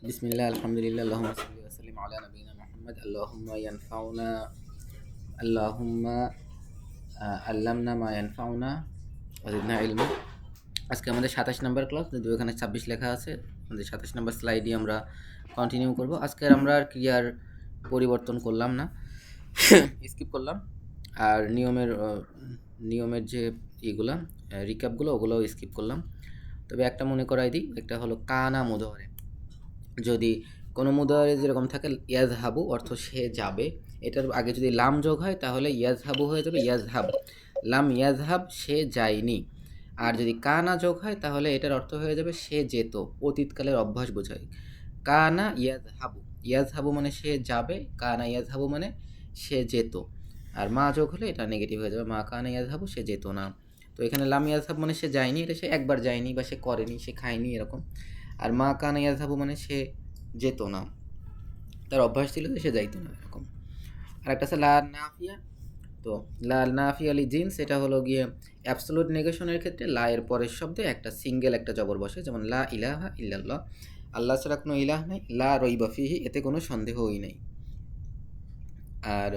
বিসমিল্লাহ আলহামদুলিল্লাহ আল্লাহুম্মা সাল্লি ওয়া সাল্লিম আলা নাবিয়িনা মুহাম্মদ আল্লাহুম্মা আল্লামনা মা ইয়ানফাউনা ওয়া জিদনা ইলমা। আজকে আমাদের 27 নম্বর ক্লাস, যদিও এখানে 26 লেখা আছে। আমাদের 27 নম্বর স্লাইডে আমরা কন্টিনিউ করব। আজকে আমরা আর ক্রিয়ার পরিবর্তন করলাম না, স্কিপ করলাম। আর নিয়মের যে এগুলা রিক্যাপগুলো ওগুলোও স্কিপ করলাম। তবে একটা মনে করাই দিই, একটা হলো কানা মুদারে। যদি কোনো মুদারে যেরকম থাকে ইয়াজহাবু অর্থ সে যাবে, এটার আগে যদি লাম যোগ হয় তাহলে ইয়াজহাবু হয়ে যাবে ইয়াজহাব। লাম ইয়াজহাব সে যায়নি। আর যদি কানা যোগ হয় তাহলে এটার অর্থ হয়ে যাবে সে যেত, অতীতকালের অভ্যাস বোঝায়। কানা ইয়াজহাবু, ইয়াজহাবু মানে সে যাবে, কানা ইয়াজহাবু মানে সে যেত। আর মা যোগ হলে এটা নেগেটিভ হয়ে যাবে, মা কানা ইয়াজহাবু সে যেত না। তো এখানে লাম ইয়াজহাব মানে সে যায়নি, এটা সে একবার যায়নি বা সে করেনি, সে খায়নি এরকম। আর মা কানা ইয়াজহাবু মানে সে যেত না, তার অভ্যাস ছিল যে সে যাইতো না এরকম। আর একটা আছে লা নাফিয়া। তো লা নাফিয়া লি জিন্স, এটা হলো গিয়ে অ্যাবসোলুট নেগেশনের ক্ষেত্রে লা এর পরের শব্দে একটা সিঙ্গেল একটা জবর বসে, যেমন লা ইলাহা ইল্লাল্লাহ, আল্লাহ ছাড়া কোনো ইলাহ নাই। লা রইবা ফিহি, এতে কোনো সন্দেহই নেই। আর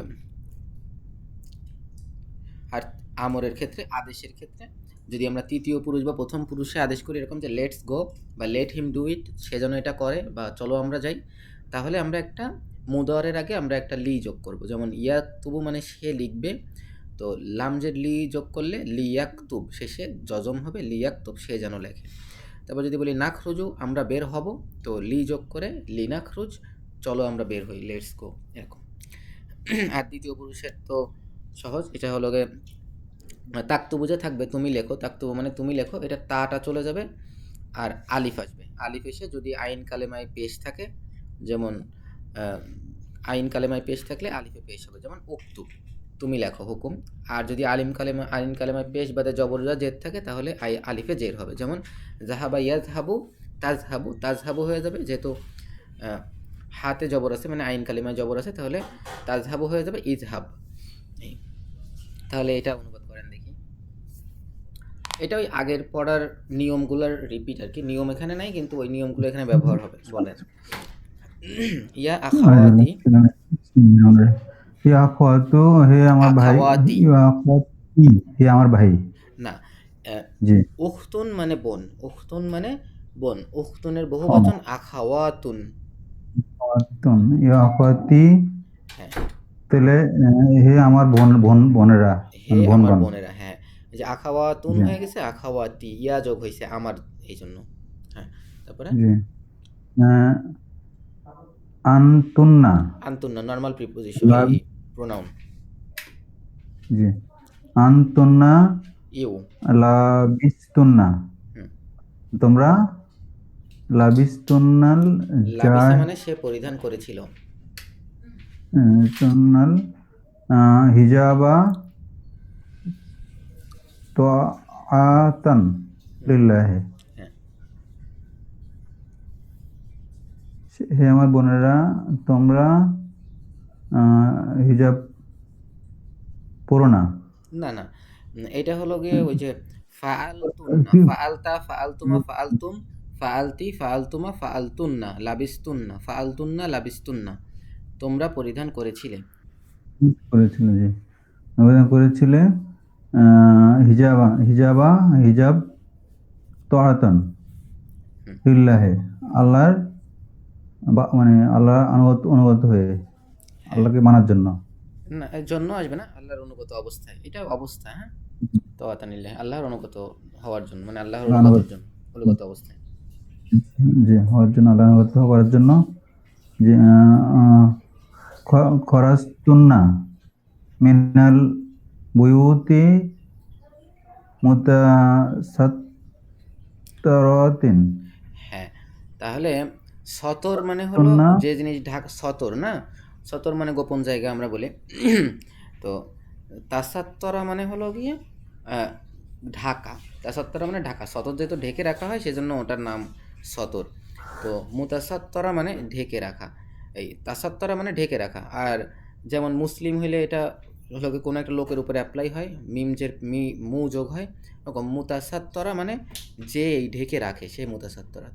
আর আমরের ক্ষেত্রে, আদেশের ক্ষেত্রে যদি আমরা তৃতীয় পুরুষ বা প্রথম পুরুষে আদেশ করি, এরকম যে লেটস গো বা লেট হিম ডু ইট, সে যেন এটা করে, বা চলো আমরা যাই, তাহলে আমরা একটা মুদারের আগে আমরা একটা লি যোগ করব। যেমন ইয়াকতুবু মানে সে লিখবে, তো লামজের লি যোগ করলে লিয়াকতুব, শেষে জজম হবে লিয়াকতুব, সে যেন লেখে। তারপর যদি বলি নাখরুজু আমরা বের হব, তো লি যোগ করে লিনাখরুজ, চলো আমরা বের হই, লেটস গো এরকম। আর দ্বিতীয় পুরুষের তো সহজ, এটা হলো গে তাকতুবু যে থাকবে তুমি লেখো, তাকতুবু মানে তুমি লেখো, এটা তাটা চলে যাবে আর আলিফ আসবে। আলিফ এসে যদি আইন কালেমায় পেশ থাকে, যেমন আইন কালেমায় পেশ থাকলে আলিফে পেশ হবে, যেমন উক্তুব তুমি লেখো হুকুম। আর যদি আইন কালেমায় পেশ বাদে জবরজা জেদ থাকে তাহলে আলিফে জের হবে, যেমন জাহাবা ইয়াজহাবু তাজহাবু, তাজহাবু হয়ে যাবে, যেহেতু হাতে জবর আছে মানে আইন কালিমায় জবর আছে, তাহলে তাজহাবু হয়ে যাবে ইজহাব। তাহলে এটা অনুবাদ করেন দেখি। এটা ওই আগের পড়ার নিয়মগুলোর রিপিট আর কি, নিয়ম এখানে নাই কিন্তু ওই নিয়মগুলো এখানে ব্যবহার হবে। বলেন ইয়া আখাওয়াতি, ইয়া আখাওয়াতু হে আমার ভাই, আখাওয়াতি ইয়া আখাওয়াতি হে আমার ভাই। না, জি। উখতুন মানে বোন, উখতুন মানে বোন, উখতুনের বহু ও, বচন আখাওয়াতুন। আখাওয়াতুন ইয়া আখাওয়াতি, হ্যাঁ, তাহলে হে আমার বোনেরা, হে মানে আমার বোনগণ। বোনেরা। হ্যাঁ, এই যে আখাওয়াতুন জি হয়ে গেছে, আখাওয়াতি ইয়া যোগ হয়েছে আমার, এই জন্য। হ্যাঁ, তারপরে জি। আহ, আনতুন্না আন্তুন না, নর্মাল প্রিপোজিশন, লাভ, এই প্রোনাউন জি, আনতুন্না ইউ। লাবিস্তুন্না, হুম, তোমরা লাবিস্তুন্নাল লাবিসা জাহ, মানে সে পরিধান করেছিল। তুন্নাল হিজাবা তাআতান হুম, লিল্লাহি, হ্যাঁ, হে আমার বোনেরা তোমরা হিজাব পরো না। না না, এটা হলো গিয়ে ওই যে ফাআলতুন না, ফাআলতা ফাআলতুমা ফাআলতুম, ফাআলতি ফাআলতুমা ফাআলতুন্না, লাবিস্তুন্না ফাআলতুন্না লাবিস্তুন্না, তোমরা পরিধান করেছিলে। করেছিল, যে আবেদন করেছিলে হিজাবা হিজাব তাআতান হুম, লিল্লাহি, আল্লাহর মানে আল্লাহ অনুগত হয়ে, হ্যাঁ, আল্লাহকে মানার জন্য। না এর জন্য আসবে না, আল্লাহর অনুগত অবস্থায়, এটা অবস্থা। হ্যাঁ, তো আতানিল্লাহ আল্লাহর অনুগত হওয়ার জন্য, মানে আল্লাহর আল্লাহ অনুগতের জন্য, অনুগত অবস্থায়। যে হওয়ার জন্য, আল্লাহ অনুগত করার জন্য, যে খরাস্তুন্না মিনাল বুয়ুতি মুতাসাত্তিরাতিন, হ্যাঁ, তাহলে সতর মানে হলো তুন্না, যে জিনিস ঢাকা, সতর না, সতর মানে গোপন জায়গা আমরা বলি। তো তাসাত্তরা মানে হলো গিয়ে আহ, ঢাকা, তাসাত্তরা মানে ঢাকা, সতর যেহেতু ঢেকে রাখা হয় সেজন্য ওটার নাম সতর। তো মুতাসাত্তরা মানে ঢেকে রাখা, এই তাসাত্তরা মানে ঢেকে রাখা। আর যেমন মুসলিম হইলে এটা হলো গিয়ে কোনো একটা লোকের উপরে অ্যাপ্লাই হয়, মু যোগ হয়, ওরকম মুতাসাত্তরা মানে যে এই ঢেকে রাখে সে মুতাসাত্তরা।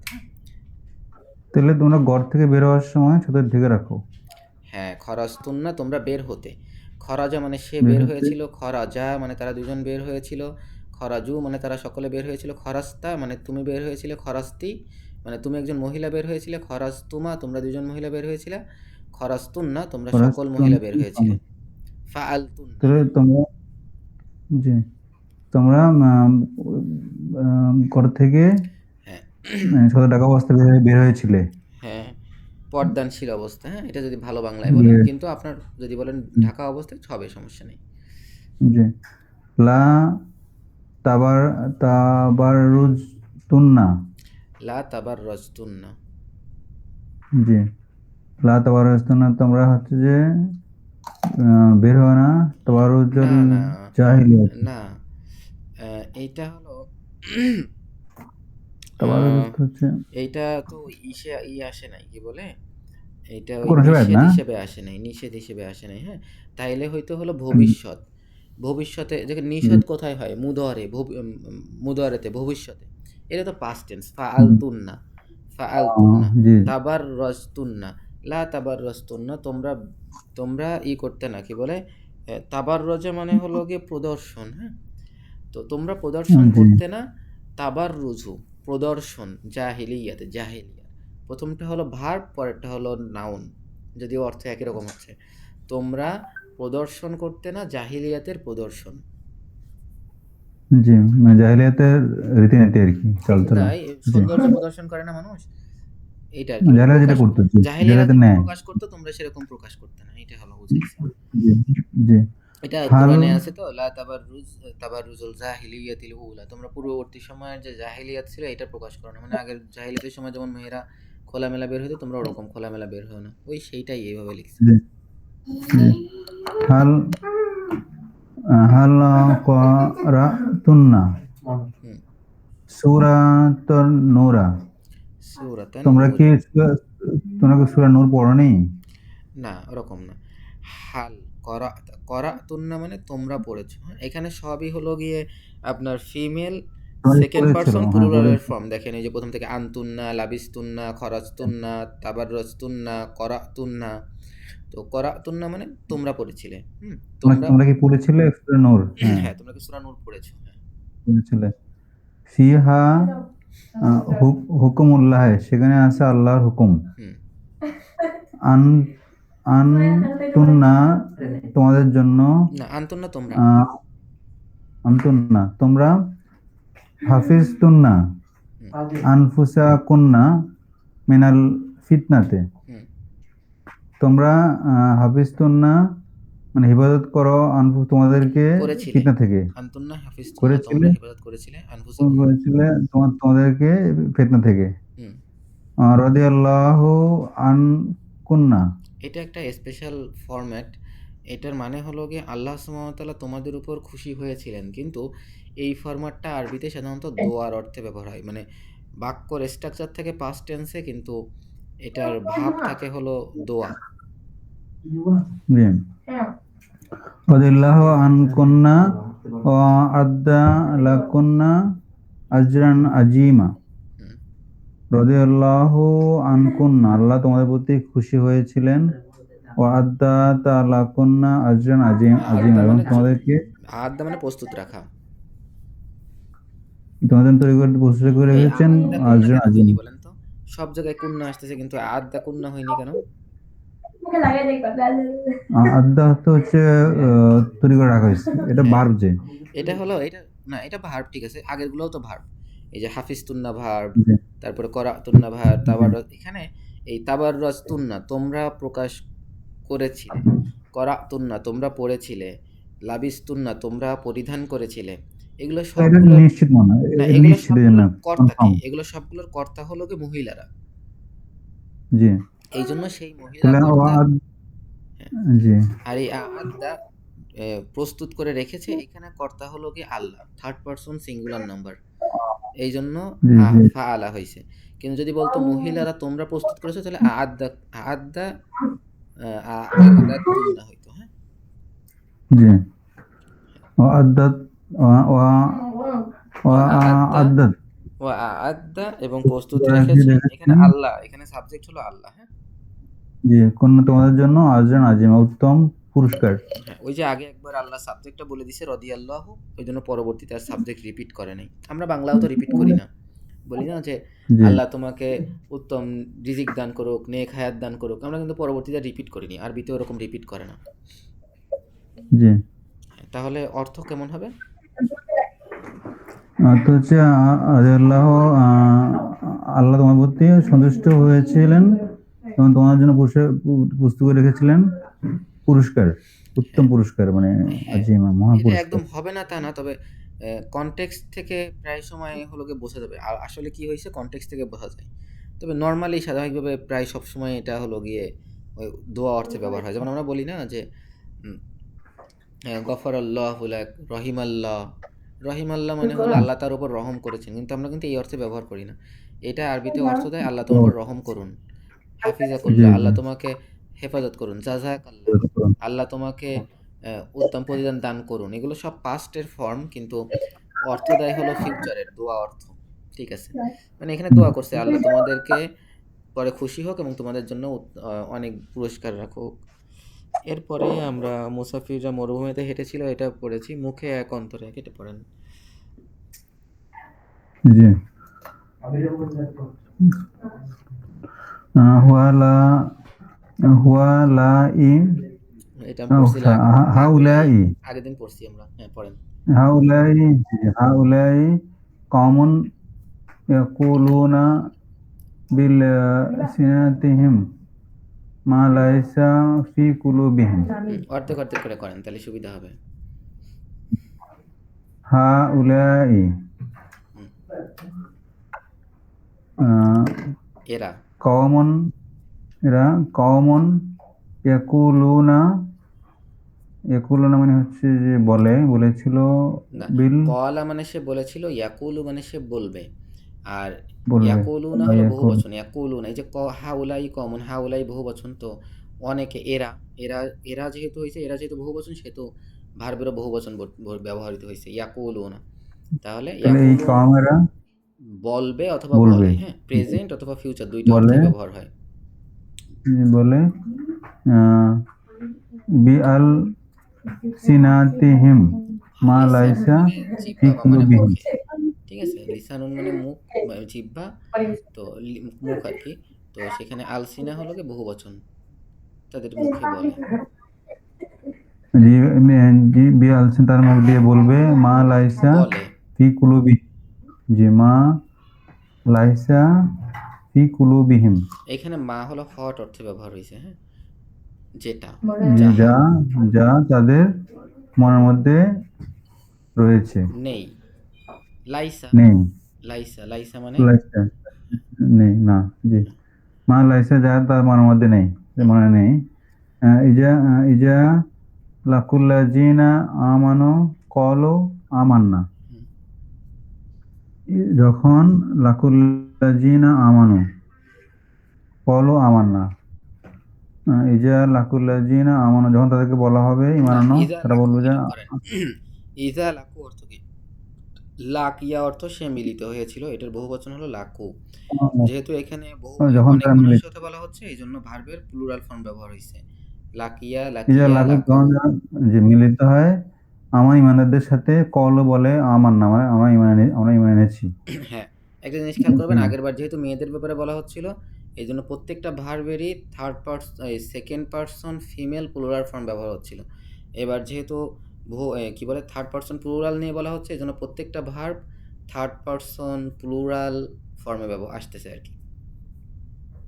তাহলে তোমরা ঘর থেকে বের হওয়ার সময় ছাতা ঢেকে রাখো। হ্যাঁ, খরাজতুন্না তোমরা বের হতে। খরাজা মানে সে বের বের হতে। হয়েছিল, খরাজা মানে তারা দুজন বের হয়েছিল, খরাজু মানে তারা সকলে বের হয়েছিল, খরাস্তা মানে তুমি বের হয়েছিলে, খরাস্তি মানে তুমি একজন মহিলা বের হয়েছিলে, খরাস্তুমা তোমরা দুজন মহিলা বের হয়েছিলে, খরাস্তুন্না তোমরা সকল মহিলা বের হয়েছিলে। ফাআলতুন্না তাহলে তোমরা, জি, তোমরা ঘর থেকে হ্যাঁ ছাতা ঢাকা অবস্থায় বের হয়েছিলে। হ্যাঁ পর্দানশীল অবস্থা, হ্যাঁ এটা যদি ভালো বাংলায় বলেন, জি, কিন্তু আপনার যদি বলেন ঢাকা অবস্থায় হবে, সমস্যা নেই। জি। লা তাবার তাবারুজ তুন্না। লা তাবার রজতুন্না, জি, লা তাবারুজ তুন্না, তোমরা হচ্ছে যে বের হয় না তাবারুজুল না না জাহিলিয়াত। না, এইটা হলো তাবারুজ আহ, হচ্ছে এইটা তো আসে নাই, কি বলে, এইটা ওই কোন হিসেবে নিষেধ না। হিসেবে আসে নাই, নিষেধ হিসেবে আসে নাই, হ্যাঁ। তাইলে হয়তো হলো ভবিষ্যৎ, ভবিষ্যতে যেখানে জি, নিষেধ কোথায় হয়, মুদয়ারেতে ভবিষ্যতে, এটা তো পাস্ট টেন্স, হুম, ফাআলতুন্না, ফাআলতুন্না, জি, তাবার রজতুন্না, লা তাবার রজতুন্না তোমরা, তোমরা করতে না, কি বলে, তাবার রজা মানে হলো গিয়ে প্রদর্শন, হ্যাঁ। তো তোমরা প্রদর্শন জি, করতে না, তাবার রুজু প্রদর্শন, জাহিলিয়াত, প্রথমটা হলো ভার্ব, পরেরটা হলো নাউন, যদিও অর্থ একই রকম হচ্ছে। তোমরা প্রদর্শন করতে না জাহিলিয়াতের প্রদর্শন। জি, জাহিলিয়াতের রীতিনীতি আর কি, চালচলন। নাই, জি, সৌন্দর্য প্রদর্শন করে না মানুষ, এইটা আর কি, মানে জাহিলিয়া যেটা প্রকাশ, করতো, জি, জাহিলিয়ারা জাহিলিয়াতে যেমন নেয়। প্রকাশ করতো তোমরা সেরকম প্রকাশ করতে না, এটা হলো বুঝাইছে। জি, জি। এটা হাল, কোরআনে আছে তো, লা তাবাররুজুল জাহিলিয়াতিল উলা, তোমরা পূর্ববর্তী সময়ের যে জাহিলিয়াত ছিল এটা প্রকাশ করো না, মানে আগের জাহিলিয়াতের সময় যেমন মেয়েরা খোলামেলা বের হতো, তোমরা ওরকম খোলামেলা বের হও না, ওই সেইটাই এইভাবে লিখছে। জি, জি। হাল হাল করাতুন্না হুম, সূরাতুন নূরা। সূরাতান তোমরা নূর, কি তোমরা কি সূরা নূর পড়োনি? না ওরকম না। হাল করা, করাতুন্না মানে তোমরা পড়েছো, হ্যাঁ এখানে সবই হলো গিয়ে আপনার ফিমেল তোমরা কি সেকেন্ড পড়েছিল? পারসন হ্যাঁ, প্লুরালের পড়েছো। ফর্ম, দেখেন এই যে প্রথম থেকে আনতুন্না, লাবিস্তুন্না, খরাজতুন্না, তাবাররাজতুন্না, করাতুন্না। তো করাতুন্না মানে তোমরা পড়েছিলে, তোমরা তোমরা কি পড়েছিলে সূরা নূর? হ্যাঁ, হ্যাঁ তোমরা কি সূরা নূর পড়েছো, হ্যাঁ। পড়েছিলে। ফিহা হুকুমুল্লাহ, সেখানে আছে আল্লাহর হুকুম। হুম আন আনতুন্না, তোমাদের জন্য। না আনতুন্না তোমরা, আহ, আনতুন্না তোমরা। হাফিজতুন্না হুম আনফুসাকুন্না মিনাল ফিতনাতে। হুম তোমরা হাফিজতুন্না মানে হিফাজত করো তোমাদেরকে করেছিলে, ফিতনা থেকে। আনতুন্না হাফিজতুন্না করেছিলে, তোমরা হেফাজত করেছিলে, আনফুসাকুন্না, করেছিলে তোমাদেরকে ফিতনা থেকে। হুম। রাদিয়াল্লাহু আনকুন্না। এটা একটা স্পেশাল ফরম্যাট, এটার মানে হলো গিয়ে আল্লাহ সুবহানাহু ওয়া তাআলা তোমাদের উপর খুশি হয়েছিলেন, কিন্তু এই ফরম্যাটটা আরবিতে সাধারণত দোয়ার অর্থে ব্যবহার হয়, মানে বাক্যর স্ট্রাকচার থেকে পাস্ট টেন্সে, কিন্তু এটার ভাব থাকে হলো দোয়া। জি, রাদিয়াল্লাহু আনকুন্না ওয়া আদ্দা লাকুন্না আজরান আজিমা। হুম। রাদিয়াল্লাহু আনকুন্না, আল্লাহ তোমাদের প্রতি খুশি হয়েছিলেন। ওয়া আদ্দা লাকুন্না আজরান আজিমা, আদা এবং মানে তোমাদেরকে আদা মানে প্রস্তুত রাখা, তোমাদের তৈরি করে প্রস্তুত করে এই রেখেছেন আদা কুন্না আজরান কেন আজিম। হয়নি বলেন তো, সব জায়গায় কুন্না আসতেছে কিন্তু আদা কুন্না হয়নি কেন? আদ্দা হচ্ছে তৈরি করে রাখা হয়েছে, এটা হ্যাঁ ভার্ব যে। এটা হলো এটা, না এটা ভার্ব ঠিক আছে, আগেরগুলোও তো ভার্ব, এই যে হাফিজ তুন্না ভার্ব, জি, তারপরে করা তুন্না ভার্ব, জি, এখানে এই তাবার রস তুন্না তোমরা প্রকাশ করেছিলে, করা তুন্না তোমরা পড়েছিলে, লাবিস তুন্না তোমরা পরিধান করেছিলে, এগুলো এটা সবগুলোর, নিশ্চিত মনে হয়, না এটা এগুলো নিশ্চিত এই জন্য সবগুলোর কর্তা কে, কনফার্ম। এগুলো সবগুলোর কর্তা হলো কি মহিলারা, জি, এই জন্য সেই মহিলা তাহলে কর্তা, হ্যাঁ। জি, আর এই আদা প্রস্তুত করে রেখেছে, এখানে কর্তা হলো কি আল্লাহ, থার্ড পারসন সিঙ্গুলার নাম্বার, এই জন্য জি, জি, ফাআলা হয়েছে। কিন্তু যদি বলতো মহিলারা তোমরা প্রস্তুত করেছো, তাহলে আদা, আদা আদা তুন্না হইতো, হ্যাঁ। জি। ও আদ্দাত ও ও আদা আদ্দাত ও আদা এবং প্রস্তুত করার কি রেখেছেন, এখানে রেখেছেন আল্লাহ, এখানে সাবজেক্ট হলো আল্লাহ। হ্যাঁ, যে কোন তোমাদের জন্য আজরান আজিমা উত্তম পুরস্কার। হ্যাঁ, ওই যে আগে একবার আল্লাহ সাবজেক্টটা বলে দিছে রদিয়াল্লাহু, ওই জন্য পরবর্তীতে আর সাবজেক্ট রিপিট করে নাই। আমরা বাংলাও তো রিপিট করি না, বলি না যে জি আল্লাহ তোমাকে উত্তম রিজিক দান করুক, নেক হায়াত দান করুক, আমরা কিন্তু পরবর্তীতে রিপিট করিনি, আরবিতে ওরকম রিপিট করে না। জি। হ্যাঁ, তাহলে অর্থ কেমন হবে? তো হচ্ছে আল্লাহ আল্লাহ তোমার প্রতি সন্তুষ্ট হয়েছিলেন এবং তোমার জন্য পুস্তকে রেখেছিলেন পুরস্কার, উত্তম হ্যাঁ, পুরস্কার মানে হ্যাঁ, আজিমা মহা এটা পুরস্কার। একদম হবে না তা না, তবে কনটেক্সট থেকে প্রায় সময় হলো গিয়ে বোঝা যাবে আর আসলে কি হয়েছে, কনটেক্সট থেকে বোঝা যায়। তবে নর্মালি স্বাভাবিকভাবে প্রায় সবসময় এটা হলো গিয়ে ওই দোয়া অর্থে ব্যবহার হয়। যেমন আমরা বলি না যে গফর আল্লাহ লাক, রহিম আল্লাহ। রহিম আল্লাহ মানে হলো আল্লাহ তার উপর রহম করেছেন, কিন্তু আমরা কিন্তু এই অর্থে ব্যবহার করি না। এটা আরবিতে অর্থ দেয় আল্লাহ ও, তোমার উপর রহম করুন, জি হাফিজাকুল্লাহ, জি। আল্লাহ তোমাকে হেফাজত করুন, জাজাক আল্লাহ, আল্লাহ তোমাকে উত্তম প্রতিদান দান করুন। এগুলো সব পাস্টের ফর্ম, কিন্তু অর্থ দেয় হলো ফিউচারের দোয়া অর্থ। ঠিক আছে, মানে এখানে দোয়া করছে আল্লাহ তোমাদেরকে পরে খুশি হোক এবং তোমাদের জন্য অনেক পুরস্কার রাখুক। এরপরে আমরা মুসাফিররা মরুভূমিতে হেঁটেছিল, এটা পড়েছি। মুখে এক অন্তরে এক, এটা পড়েন। জি। হুয়ালা হুয়ালা ই এটা আমি পড়ছি লাকুলাই, হাউলাই আগের দিন পড়ছি আমরা। হ্যাঁ, পড়েন। হাউলাই হাউলাই কওমুন ইয়াকুলুনা বিল সিনাতিহিম মা লাইসা ফি কুলুবিহিম। অর্ধেক অর্ধেক করে করেন, তাহলে সুবিধা হবে। হাউলাই হুম, আহ, এরা। কওমুন এরা কওমুন ইয়াকুলুনা ইয়াকুলুনা মানে হচ্ছে যে বলেছিল না, বিল কলা মানে সে বলেছিল, ইয়াকুলু মানে সে বলবে। আর বলবে ইয়াকুলু না বা হলো বহু ইয়াকুল বচন, ইয়াকুলু না, এই যে হাউলাই কমন, হাউলাই বহু বচন, তো অনেকে এরা, এরা এরা যেহেতু হয়েছে, এরা যেহেতু বহু বচন, সেহেতু ভার্বেরও বহু বচন ব্যবহৃত হয়েছে, ইয়াকুলু না। তাহলে তাহলে এই ইয়াকুলুন কওমেরা বলবে অথবা বলবে বলে। হ্যাঁ, প্রেজেন্ট অথবা ফিউচার দুইটা বলে অর্থেই ব্যবহার হয়। বলে আহ, বি আল সিনাতিহিম মা লিসানুন লাইসা মানে ফি জিহ্বা বা মানে কুলুবিহিম। মুখে। ঠিক আছে, লিসানুন মানে মুখ, জিহ্বা, তো মুখ আর কি। তো সেখানে আলসিনা হলো কি বহু বচন, তাদের মুখে বলে। জি বি আল তার মুখ দিয়ে বলবে মা লাইসা বলে, ফি কুলুবি যে মা লাইসা ফি কুলুবিহিম এখানে মা হলো হট অর্থে ব্যবহার হয়েছে। হ্যাঁ, যেটা, যে যাহা, যা যা তাদের মনের মধ্যে রয়েছে নেই। লাইসা, নেই লাইসা, লাইসা মানে লাইসা নেই না জি মা লাইসা যা তার মনের মধ্যে নেই হুম, মনে নেই ইজা লাকুল্লাজিনা আমানো কলো আমান্না হুম। যখন লাকুল্লাজিনা আমানো কলো আমান্না ইজা লাকুল্লাজিনা আমানো যখন তাদেরকে বলা হবে ইমান না, আনো ইজা তারা লাকু, বলবে যে এটা করেন। ইজা লাকু অর্থ কি? লাকিয়া অর্থ সে মিলিত হয়েছিল, এটার বহু বচন হলো লাকু। যেহেতু এখানে যখন অনেক তারা মিলে মানুষের সাথে বলা হচ্ছে, এই জন্য ভার্বের প্লুরাল ফর্ম ব্যবহার হয়েছে। লাকিয়া, ইজা লাকিয়া, লাকু লাকু। যখন যে মিলিত হয় আমার ইমানদারদের সাথে কলো বলে আমার না মানে আমরা ইমান এনেছি। হ্যাঁ, একটা জিনিস খেয়াল করবেন, আগেরবার যেহেতু মেয়েদের ব্যাপারে বলা হচ্ছিল, এই জন্য প্রত্যেকটা ভার্বেরই second person female plural form ব্যবহার হচ্ছিল। এবার যেহেতু কি বলে থার্ড পার্সন প্লুরাল নিয়ে বলা হচ্ছে, এই জন্য প্রত্যেকটা ভার্ব থার্ড পার্সন প্লুরাল ফর্মে আসতেছে আর কি।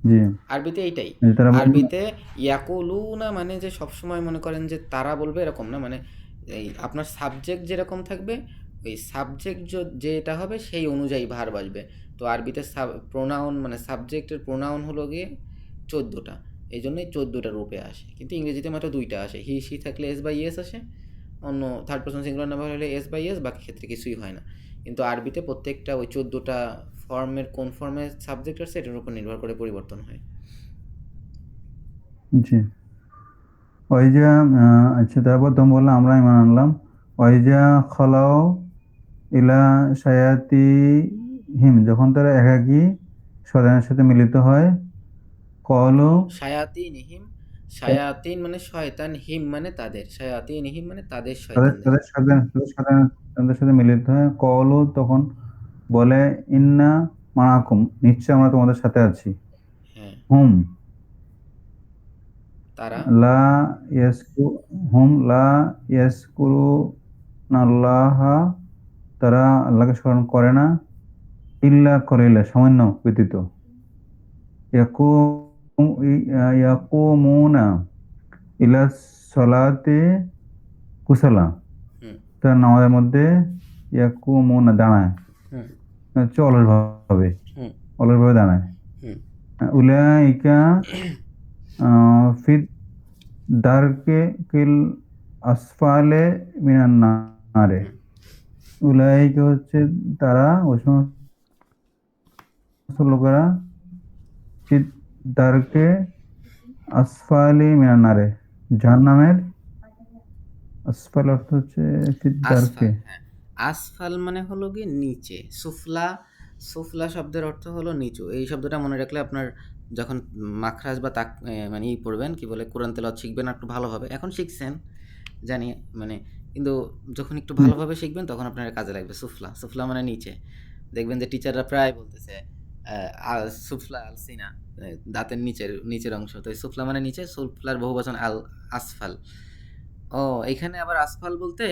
জি আরবিতে এইটাই। যে তারা বলবে আরবিতে ইয়াকুলুনা মানে যে সবসময় মনে করেন যে তারা বলবে এরকম না, মানে এই আপনার সাবজেক্ট যেরকম থাকবে, ওই সাবজেক্ট যেটা হবে সেই অনুযায়ী ভার্ব আসবে। তো আরবিতে প্রোনাউন মানে সাবজেক্টের প্রোনাউন হলো গিয়ে 14টা, এই জন্যই 14টা রূপে আসে, কিন্তু ইংরেজিতে মাত্র 2টা আসে। হি সি থাকলে এস বাই এস আসে, অন্য থার্ড পার্সন সিঙ্গুলার নাম্বার হলে এস বাই এস, বাকি ক্ষেত্রে কিছুই হয় না। কিন্তু আরবিতে প্রত্যেকটা ওই 14টা ফর্মের কোন ফর্মে সাবজেক্ট আছে এটার উপর নির্ভর করে পরিবর্তন হয়। জি ওই যে আচ্ছা তারপর তুমি বললে আমরা ইমান আনলাম ওই যে খলাও ইলা সায়াতি হিম যখন তারা একাকী শয়তানের সাথে মিলিত হয় কলু শায়াতিনহিম, শায়াতিন মানে শয়তান, হিম মানে তাদের, শায়াতিনহিম মানে তাদের তাদের শয়তানদের। তাদের সাথে তাদের সাথে মিলিত হয় কলু তখন বলে ইন্না মাআকুম নিশ্চয় আমরা তোমাদের সাথে আছি। হ্যাঁ, হুম তারা লা ইয়াসকু হুম লা ইয়াসকুরুনাল্লাহা তারা আল্লাহকে স্মরণ করে না ইল্লা কলিলা সামান্য ব্যতীত ইয়াকুমুনা ইলা সলাতে কুসালা হুম, তারা নামাজের মধ্যে ইয়াকুমুনা দাঁড়ায় হুম, হচ্ছে অলসভাবে হুম, অলসভাবে দাঁড়ায় হুম, উলাইকা ফিদ দারকে কিল আসফালে মিনান নারে হুম। উলাইকা হচ্ছে তারা ওই সমস্ত লোকেরা ফিদ দারকে আসফালে মিনান নারে জাহান্নামের আসফাল অর্থ হচ্ছে ফিদ দারকে আসফাল, হ্যাঁ, আসফাল মানে হলো গিয়ে নিচে, সুফলা, সুফলা শব্দের অর্থ হলো নিচু। এই শব্দটা মনে রাখলে আপনার যখন মাখরাজ বা তাক মানে ই পড়বেন, কি বলে, কোরআন তেলাওয়াত শিখবেন একটু ভালোভাবে, এখন শিখছেন জানি, মানে কিন্তু যখন একটু ভালোভাবে শিখবেন তখন আপনার কাজে লাগবে। সুফলা, সুফলা মানে নিচে। দেখবেন যে টিচাররা প্রায় বলতেছে আল সুফলা আল সিনা, দাঁতের নিচের নিচের অংশ, তো এই সুফলা মানে নিচে, সুফলার বহুবচন আল আসফাল। ও, এখানে আবার আসফাল বলতে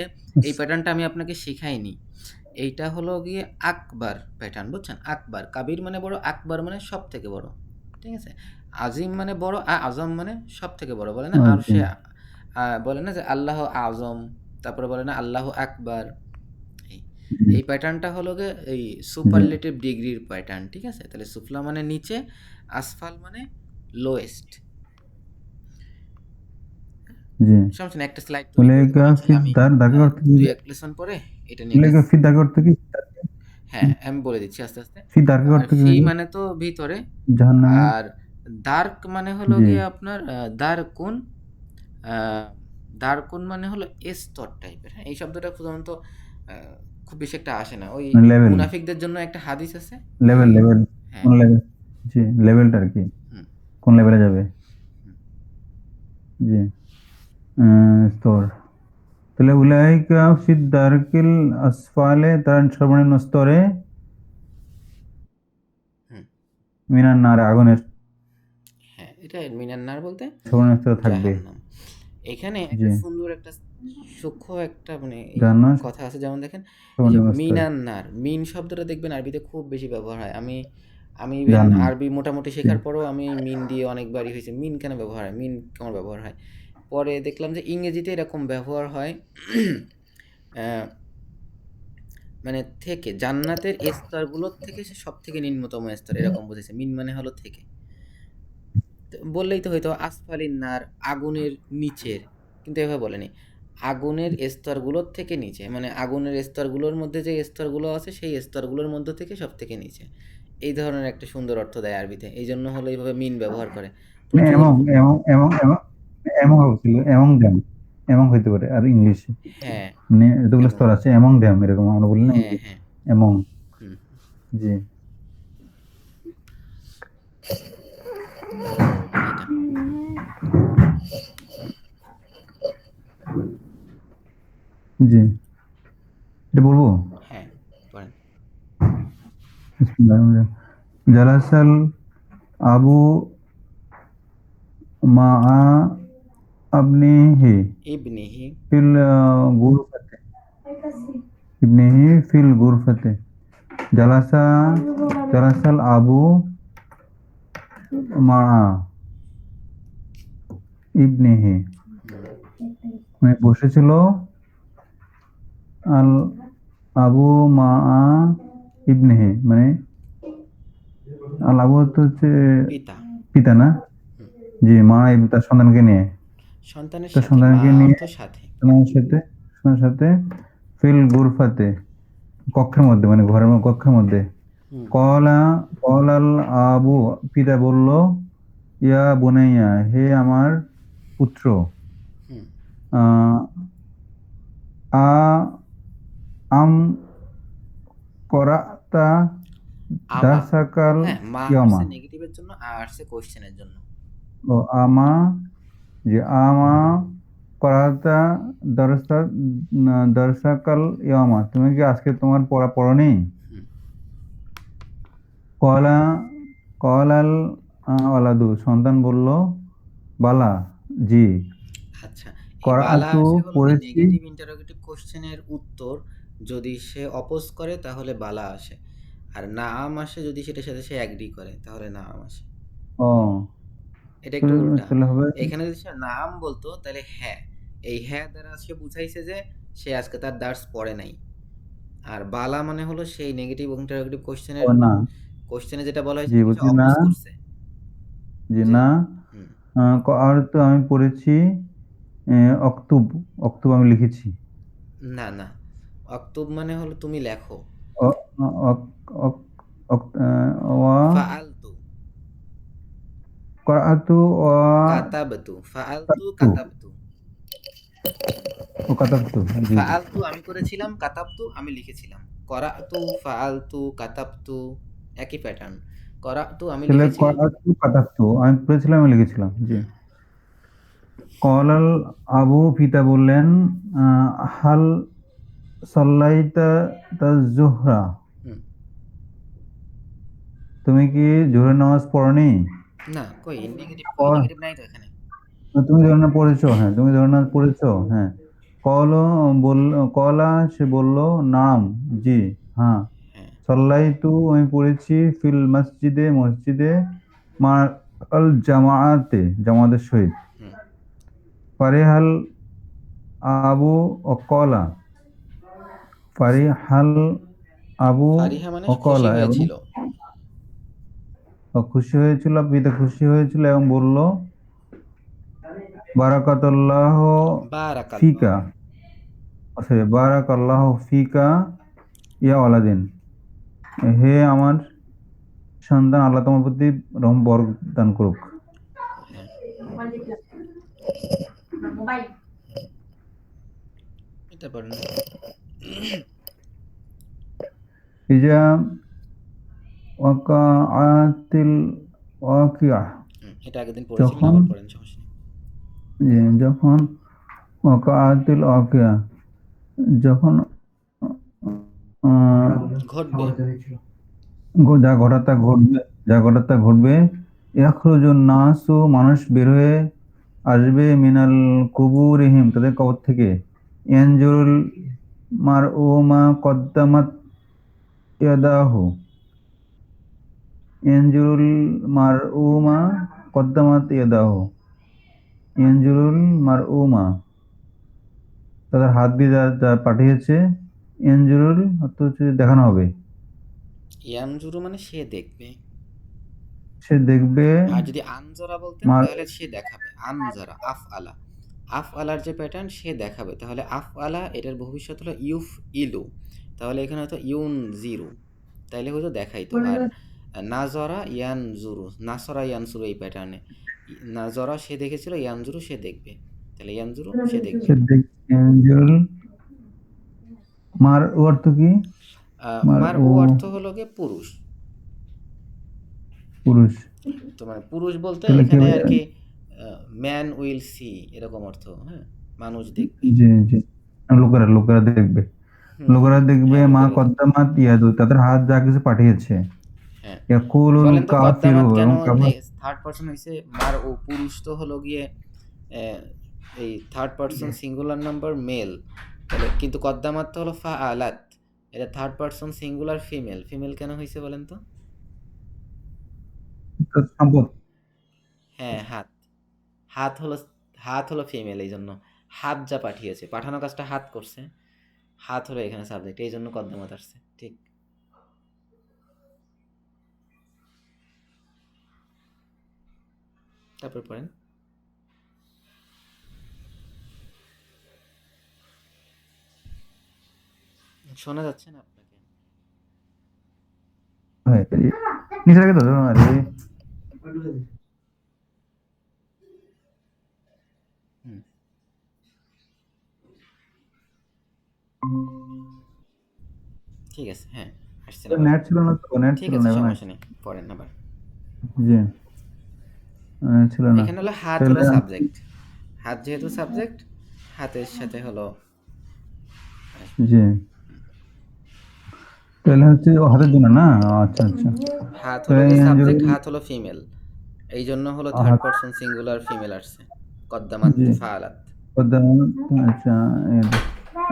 এই প্যাটার্নটা আমি আপনাকে শিখাইনি। এইটা হলো গিয়ে আকবার প্যাটার্ন, বুঝছেন? আকবার, কাবির মানে বড়, আকবার মানে সব থেকে বড়, ঠিক আছে? আজিম মানে বড়, আজম মানে সব থেকে বড়। বলে না আর আচ্ছা সে বলে না যে আল্লাহ আজম, তারপরে বলে না আল্লাহ আকবার। এই এই প্যাটার্নটা হলো গিয়ে এই জি সুপারলেটিভ ডিগ্রির প্যাটার্ন, ঠিক আছে? তাহলে সুফলা মানে নিচে, আসফাল মানে লোয়েস্ট। জি সমস্যা নেই, একটা স্লাইড তৈরি করে উলাইকা দেবো ইনশাল্লাহ ফিদ আমি। দার দারকে অর্থ কি দুই এক লেসন পরে এটা নিয়ে একটা উলাইকা ফিদ দারকে অর্থ কি হ্যাঁ, আমি বলে দিচ্ছি আস্তে আস্তে। ফিদ দারকে আর অর্থ কি ফি হইল মানে তো ভিতরে, জাহান্নামের আর দার্ক মানে হলো জি গিয়ে আপনার দারকুন, দারকুন মানে হলো স্তর টাইপের। হ্যাঁ, এই শব্দটা সাধারণত খুব বেশি একটা আসে না। ওই লেভেল মুনাফিকদের জন্য একটা হাদিস আছে যে, লেভেল লেভেল হ্যাঁ, কোন লেভেল জি লেভেলটা আর কি হুম, কোন লেভেলে যাবে হুম, জি স্তর তাহলে উলাইকা ফিদ দারকিল আসফালে তার সর্বনিম্ন স্তরে হুম, মিনার নারে আগুনের হ্যাঁ, এটা মিনান্নার বলতে সর্বনিম্ন স্তরে থাকবে জাহান্নাম। এখানে জি একটা সুন্দর একটা সূক্ষ্ম একটা মানে এই জাহান্নাম কথা আছে, যেমন দেখেন এই যে সর্বনিম্ন স্তরে মিনান্নার, মিন শব্দটা দেখবেন আরবিতে খুব বেশি ব্যবহার হয়। আমি আমি ইভেন জাহান্নাম আরবি মোটামুটি জি শেখার পরেও আমি মিন দিয়ে অনেকবারই হয়েছে মিন কেন ব্যবহার হয়, মিন কেমন ব্যবহার হয়। পরে দেখলাম যে ইংরেজিতে এরকম ব্যবহার হয় আহ, মানে থেকে, জান্নাতের স্তরগুলোর থেকে সে সব থেকে নিম্নতম স্তর, এরকম বুঝেছে। মিন মানে হলো থেকে, তো বললেই তো হয়তো আসফালিন নার, আগুনের নিচের, কিন্তু এভাবে বলেনি। আগুনের স্তরগুলোর থেকে নিচে, মানে আগুনের স্তরগুলোর মধ্যে যে স্তরগুলো আছে সেই স্তরগুলোর মধ্য থেকে সব থেকে নিচে, এই ধরনের একটা সুন্দর অর্থ দেয় আরবিতে। এই জন্য হলো এইভাবে মিন ব্যবহার করে মানে প্রচুর। Among among among among among হচ্ছিল এমং দেম এমং হইতে পারে আর ইংলিশে হ্যাঁ, মানে এতগুলো এবং স্তর আছে এমং দেম এরকম আমরা বলি না হ্যাঁ, হ্যাঁ, এমং হুম, জি এটা জি এটা বলবো হ্যাঁ, পড়েন। বিসমিল্লাহির জালাসাল আবু মা আবনিহি ইবনিহি, ফিল গুরফাতে ইবনিহি ফিল গুরফাতে জালাসা জালাসাল আবু মা ইবনিহি হুম, মানে বসেছিল আল আবু মা ইবনিহি মানে আল আবু তো হচ্ছে পিতা, পিতা না হুম, জি মা তার সন্তানকে নিয়ে সন্তানের তার সাথে, মা সন্তানকে নিয়ে অর্থ সাথে। সন্তানের সাথে ফিল গুরফাতে কক্ষের মধ্যে মানে ঘরের কক্ষের মধ্যে হুম, কলা কলাল আবু পিতা বলল ইয়া বুনাইয়া হে আমার পুত্র হুম, আহ, আ আম করাতা আমা দারসাকাল হ্যাঁ মা ইয়ামা। আসছে নেগেটিভের জন্য, আসছে কোশ্চেনের জন্য। ও আমা, যে আমা করাতা দরসা দরসাকাল ইয়ামা, তুমি কি আজকে তোমার পড়া পড়নি? হুম, কলা কলাল ওয়ালাদু, সন্তান বলল বালা, জি। আচ্ছা। এই বালা করাআতু, আসে হলো কি পড়েছি। নেগেটিভ ইন্টারোগেটিভ কোশ্চেনের উত্তর, যদি সে অপোজ করে তাহলে বালা আসে, আর নাম আসে যদি সেটার সাথে সে অ্যাগ্রি করে তাহলে নাম আসে। ও, এটা একটু উল্টা। তাহলে হবে। এখানে যদি সে নাম বলতো তাহলে হ্যাঁ, এই হ্যাঁ দ্বারা সে বুঝাইছে যে সে আজকে তার দার্স পড়ে নাই। আর বালা মানে হলো সেই নেগেটিভ ইন্টারোগেটিভ ও না, কোশ্চেনে যেটা বলা হয়েছে জি তাকে সে বুঝি না, অপোজ করছে। জি যে না। হুম, আর তো আমি পড়েছি অক্তুব, অক্তুব আমি লিখেছি। না না, অক্তুব মানে হলো তুমি লেখো। অ- অক- অক- ওয়া ফাআলতু, করাআতু ওয়া কাতাবতু, ফাআলতু কাতাবতু, কাতাবতু। ও কাতাবতু, জি। ফাআলতু আমি করেছিলাম, কাতাবতু আমি লিখেছিলাম। করাতু, ফাআলতু, কাতাবতু একই প্যাটার্ন। করাতু আমি তাহলে লিখেছি। করাআতু কাতাবতু আমি পড়েছিলাম, আমি লিখেছিলাম, জি। হুম, কলাল আবু, পিতা বললেন, হাল সাল্লাইতা তাজ-জুহরা, হুম। তুমি কি জোহরের নামাজ পড়নি? না, কই কয়, নেগেটিভ নাই তো এখানে। তুমি জোহরের নামাজ পড়েছো, হ্যাঁ তুমি জোহরের নামাজ পড়েছো, হ্যাঁ। কল, বল, কলা সে বলল, নাম, জি, হ্যাঁ। হ্যাঁ, সাল্লাইতু আমি পড়েছি, ফিল মসজিদে, মসজিদে, মা আল জামাআতে, জামাতের সহিত। হুম। ফারিহাল আবু ও কলা, ফারিহাল আবু ফারিহা মানে ও খুশি কলা, এবং হয়েছিল। ও খুশি হয়েছিল, পিতা খুশি হয়েছিল এবং বলল বারাকাতুল্লাহ ফিকা, বারাকাল্লাহ। সরি বারাকাল্লাহ ফিকা ইয়া ওয়ালাদিন, হে আমার সন্তান, আল্লাহ তোমার প্রতি রহম বরকত দান করুক। হ্যাঁ, এটা পারেন। ইজা ওয়াকাআতিল ওয়াকিআহ, এটা আগের দিন পড়েছিলেন, যখন, আবার পড়েন, সমস্যা নেই। যখন ওয়াকাআতিল ওয়াকিআহ, যখন ঘটবে। যা ঘটার তা ঘটবে, যা ঘটার তা ঘটবে। ইয়াখরুজুন নাসু, মানুষ বের হয়ে আসবে, মিনাল কুবুরিহিম, তাদের কবর থেকে। ইয়ানজুরুল মারউ মা কদ্দামাত ইয়াদাহু, ইয়ানজুরুল মারউ মা কদ্দামাত ইয়াদাহু, ইয়ানজুরুল মারউ মা, তাদের হাত দিয়ে যা যা পাঠিয়েছে। ইয়ানজুরুল অর্থ হচ্ছে দেখানো হবে, ইয়ানজুরু মানে সে দেখবে। সে দেখবে। আর যদি আনজরা বলতেন মার, তাহলে সে দেখাবে। আনজরা, আফ আলা, আফ আলার যে প্যাটার্ন সে দেখাবে, তাহলে আফ আলা এটার ভবিষ্যৎ হলো ইউফ ইলু, তাহলে এখানে হয়তো ইউন জিরু, তাইলে হয়তো দেখাইতো। আর নাজরা ইয়ানজুরু, নাসরা ইয়ানজুরু এই প্যাটার্নে। নাজরা সে দেখেছিল, ইয়ানজুরু সে দেখবে, তাহলে ইয়ানজুরু সে দেখবে। সে ইয়ানজুরুল মার ও অর্থ কি? মার মার ও ও অর্থ হলো গিয়ে পুরুষ। পুরুষ, তো মানে পুরুষ বলতে তাহলে কি এখানে হবে? আর কি ম্যান উইল সি এরকম অর্থ। হ্যাঁ, মানুষ দেখবে। জি, জি। লোকেরা, লোকেরা দেখবে, হুম, হুম। লোকেরা দেখবে, হ্যাঁ, মা লোকেরা দেখবে। কদ্দামাত ইয়াদু, তাদের হাত যা কিছু পাঠিয়েছে। হ্যাঁ। ইয়াকুলুল বলেন তো কাফিরু, কদ্দামাত কেন এবং কাফির। থার্ড পারসন হইছে? মার ও পুরুষ তো হলো গিয়ে আহ, এই third person singular number male, তাহলে কিন্তু কদ্দামাত তো হলো ফাআলাত, এটা third person singular female. Female কেন হইছে বলেন তো? সম্পদ। হ্যাঁ, হাত। হাত হলো, হাত হলো ফিমেল, এই জন্য হাত যা পাঠিয়েছে, পাঠানো কাজটা হাত করছে, হাত হলো এখানে সাবজেক্ট, এই জন্য কদ্দামাত আসছে। ঠিক। তারপর পড়েন। শোনা যাচ্ছে না আপনাকে? হয়, নিচে রেখে দাও, আরে। হুম, ঠিক আছে, হ্যাঁ। আসছে না ভাই? নেট ছিল না তো, নেট ঠিক ছিল না আছে, এখন সমস্যা আসছে। নেই, পড়েন আবার। জি, ছিল না। এখানে হলো হাত হলো তাহলে সাবজেক্ট, হাত যেহেতু সাবজেক্ট, হাতের সাথে হলো আসবে। জি, তাহলে হচ্ছে ও হাতের জন্য না? আচ্ছা আচ্ছা। হাত হলো তাহলে কি সাবজেক্ট, ইয়ানজুরুল হাত হলো ফিমেল, এই জন্য হলো থার্ড হাত, পারসন সিঙ্গুলার ফিমেল আসছে, কদ্দামাত জি, ফাআলাত। আচ্ছা,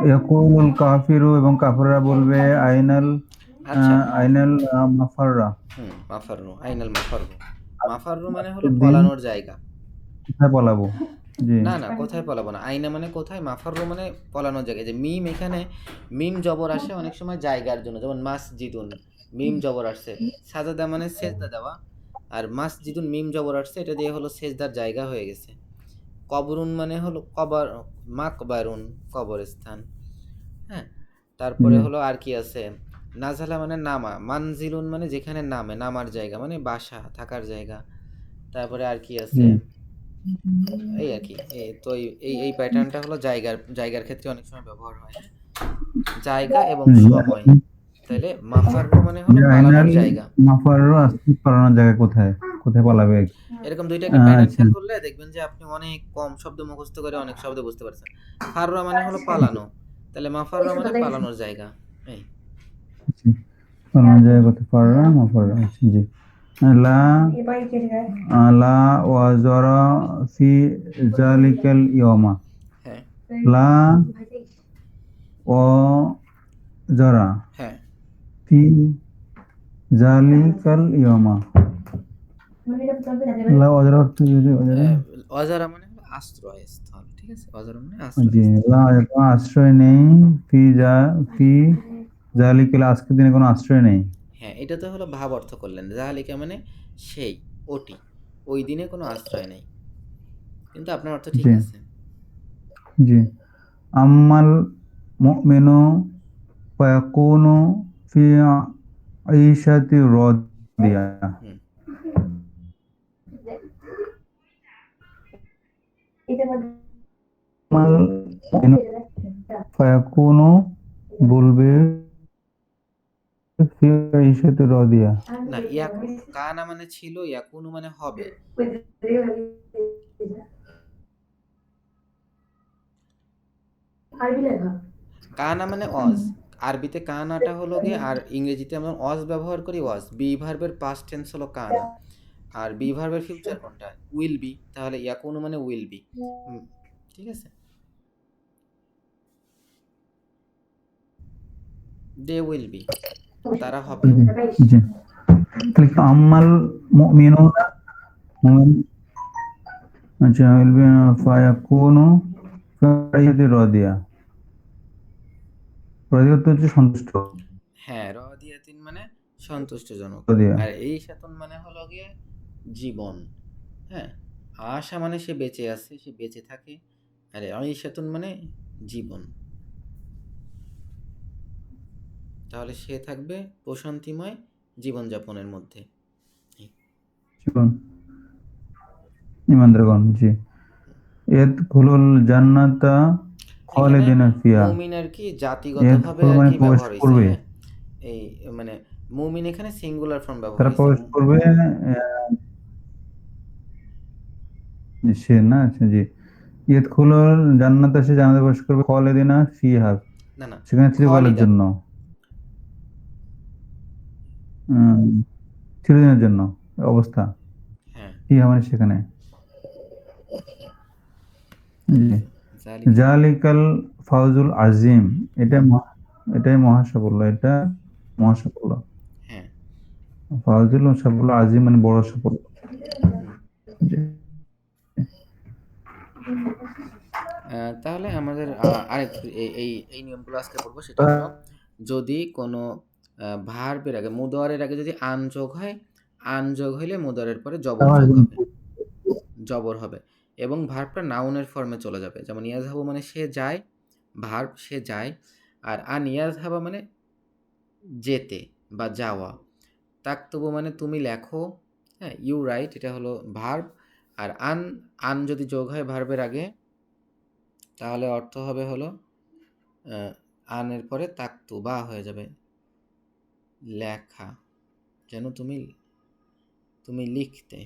ইয়াকুলুল কাফিরু, এবং কাফেররা বলবে আইনাল আচ্ছা, আইনাল মাফাররা, মাফাররু, আইনাল মাফাররু। মাফাররু মানে হলো আজকের দিন পলানোর জায়গা। কোথায় পলাবো? জি, না, না, কোথায় পলাবো না। আইনা মানে কোথায়, মাফাররু মানে পলানোর জায়গা। এই যে মিম, এখানে মিম জবর আসে অনেক সময় জায়গার জন্য, যেমন মাসজিদুন, মিম জবর আসছে। সাজাদা মানে সেজদা দেওয়া, আর মাসজিদুন মিম জবর আসছে, এটা দিয়ে হলো সেজদার জায়গা হয়ে গেছে। কবরুন মানে হলো কবর, মাকবারুন কবরস্থান। হ্যাঁ, তারপরে জি, হলো আর কি আছে, নাজালা মানে নামা, মানজিলুন মানে যেখানে নামে, নামার জায়গা মানে বাসা, থাকার জায়গা। তারপরে আর কি জি, আছে, এই আর কি, এই তো এই প্যাটার্নটা হলো জায়গার জায়গার ক্ষেত্রে অনেক সময় ব্যবহার হয়, হ্যাঁ? জায়গা এবং জি, সময়। তাহলে মাফাররু মানে হলো যে পালানোর আইনাল জায়গা। মাফাররা আসতে পালানোর জায়গা কোথায়? কোথায় পালাবে? এরকম দুইটা একটা প্যাটার্ন আচ্ছা, খেয়াল করলে দেখবেন যে আপনি অনেক কম শব্দ মুখস্থ করে অনেক শব্দ বুঝতে পারছেন। ফাররা মানে হলো পালানো, তাহলে মাফাররা মানে পালানোর জায়গা। এই আচ্ছা, পালানোর জায়গা কোথায়? পাররা মাফাররা, আচ্ছা, জি। লা লা ওয়াজরা ফি জালিকাল ইয়ামা, হ্যাঁ, লা ওয়াজরা হ্যাঁ, ফি জালিকাল ইয়ামা, লা ওয়াজরা অর্থ কি? ওয়াজরা, আহ, অজারা মানে হলো আশ্রয়স্থল, ঠিক আছে, অজারা মানে জি, আশ্রয়স্থল। লা ওয়াজরা আশ্রয় নেই, ফি জালিকাল, আজকের দিনে কোনো আশ্রয় নেই। হ্যাঁ, এটা তো হলো ভাব অর্থ করলেন, জাহালিকা মানে সেই, ওটি, ওই দিনে কোনো আশ্রয় নেই, কিন্তু আপনার অর্থ ঠিক জি, আছে। জি। আম্মাল মুমিনু ফায়াকুনু ফি আইশাতি রাদিয়া, হুম, আম্মাল মুমিনু ফায়াকুনু বলবে ফি আইশাতি রাদিয়া, না, ইয়াকুনু কানা মানে ছিল, ইয়াকুনু মানে হবে। কানা মানে অজ, আরবিতে কানাটা হলো গিয়ে, আর ইংরেজিতে আমরা অজ ব্যবহার করি, ওয়াজ। বি ভার্বের পাস্ট টেন্স হলো কানা, আর বি ভার্বের ফিউচার কোনটা, উইল বি, তাহলে ইয়াকুনু মানে উইল বি। ঠিক আছে, দে উইল বি, তারা হবে। জি, জি। তাহলে কি আম্মাল মুমিনুনা, মুমিন, আচ্ছা, বলবে ফায়াকুনু ফি আইশাতি রাদিয়া, রাদিয়া তো হচ্ছে সন্তুষ্ট, হ্যাঁ, রদিয়াতিন মানে সন্তুষ্টজনক, রাদিয়া, আর এই সাতন মানে হলো গিয়ে জীবন। হ্যাঁ, আশা মানে সে বেঁচে আছে, সে বেঁচে থাকে, আর এই সাতন মানে জীবন, তাহলে সে থাকবে প্রশান্তিময় জীবনযাপনের মধ্যে। জীবন, ইমানদারগণ, জি। ইয়াদখুলুল জান্নাতা এখানে খালিদিনা ফিহা, মুমিন আর কি জাতিগতভাবে ইয়াদখুল আর মানে কি প্রবেশ ব্যবহার হয়েছে, করবে, হ্যাঁ। এই মানে মুমিন এখানে সিঙ্গুলার ফর্ম ব্যবহার তারা হয়েছে। প্রবেশ করবে, সে না, আচ্ছা, জি। ইয়াদখুলুল জান্নাতা, সে জান্নাতে প্রবেশ করবে, খালিদিনা ফিহা, না, না, সেখানে চিরকালের খলিদা, জন্য, উম, চিরদিনের জন্য অবস্থা, হ্যাঁ, ফিহা মানে সেখানে, জি। জালিকা, জালিকাল ফাউজুল আজিম, এটা এটাই মহাসাফল্য, এটা মহাসাফল্য, হ্যাঁ, ফাউজুল সাফল্য, আজিম মানে বড় সাফল্য, হুম। জি। তাহলে আমাদের আরেকটু এই এই নিয়মগুলো আজকে পড়বো, সেটা হলো যদি কোনো ভার্বের আগে, মুদোয়ারের আগে যদি আন যোগ হয়, আন যোগ হইলে মুদোয়ারের পরে জবর যোগ হবে, জবর হবে, এবং ভার্বটা নাউনের ফর্মে চলে যাবে। যেমন ইয়াজহাবু মানে সে যায়, ভার্ব সে যায়, আর আন ইয়াজহাবা মানে যেতে বা যাওয়া, তাকতুবু মানে তুমি লেখো, হ্যাঁ, ইউ রাইট, এটা হলো ভার্ব। আর আন, আন যদি যোগ হয় ভার্বের আগে, তাহলে অর্থ হবে হলো আনের পরে তাকতু বা হয়ে যাবে, লেখা, যেন তুমি তুমি লিখতে।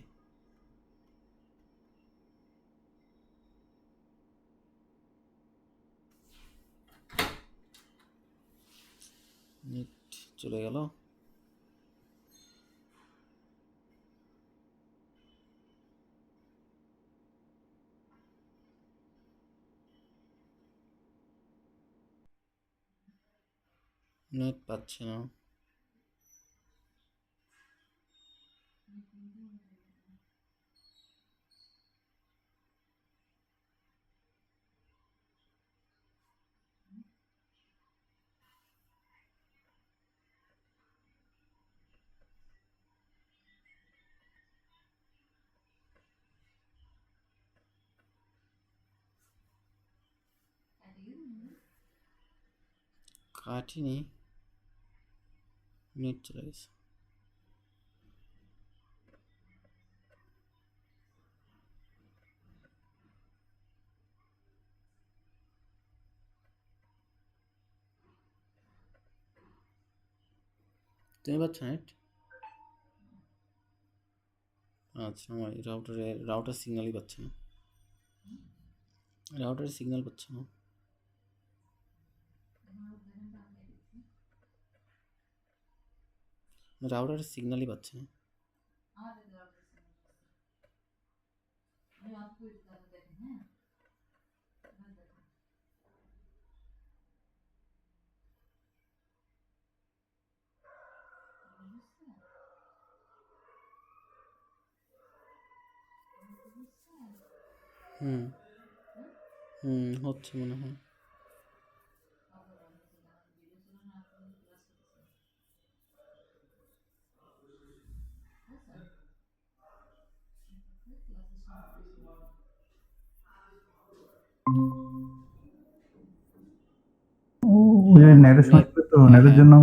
নেট চলে গেল। নেট পাচ্ছে না। কাটিনি, নেট চলে গেছে। তুমি পাচ্ছ নেট? আচ্ছা, আমার রাউটার সিগন্যালই পাচ্ছে না, রাউটারের সিগন্যাল পাচ্ছে না। রাউটারের সিগন্যালই পাচ্ছে না। হুম হুম, হচ্ছে মনে হয়। ওই আমার নেটের নেট, সমস্যা তো, হ্যাঁ নেটের হ্যাঁ, জন্য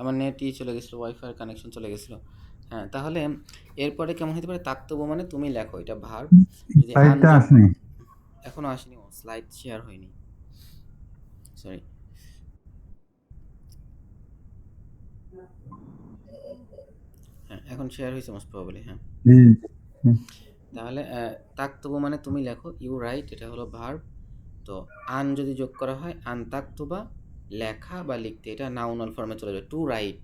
আমার নেটই চলে গেছিলো, ওয়াইফাই কানেকশন চলে গেছিলো। হ্যাঁ, তাহলে এরপরে কেমন হতে পারে? তাক্তব্য মানে তুমি লেখো, এটা ভার্ব। যদি সাইডটা আনযোগ, আসেনি। এখনো আসেনি, স্লাইড শেয়ার হয়নি, সরি। হ্যাঁ, এখন শেয়ার হয়েছে মোস্ট প্রবাবলি, হ্যাঁ। জি জি, হুম। তাহলে তাক্তব্য মানে তুমি লেখো, ইউ রাইট, এটা হলো ভার্ব। তো আন যদি যোগ করা হয়, আন তাক্তুবা, লেখা বা লিখতে, এটা নাউনাল ফর্মে চলে যাবে, টু রাইট।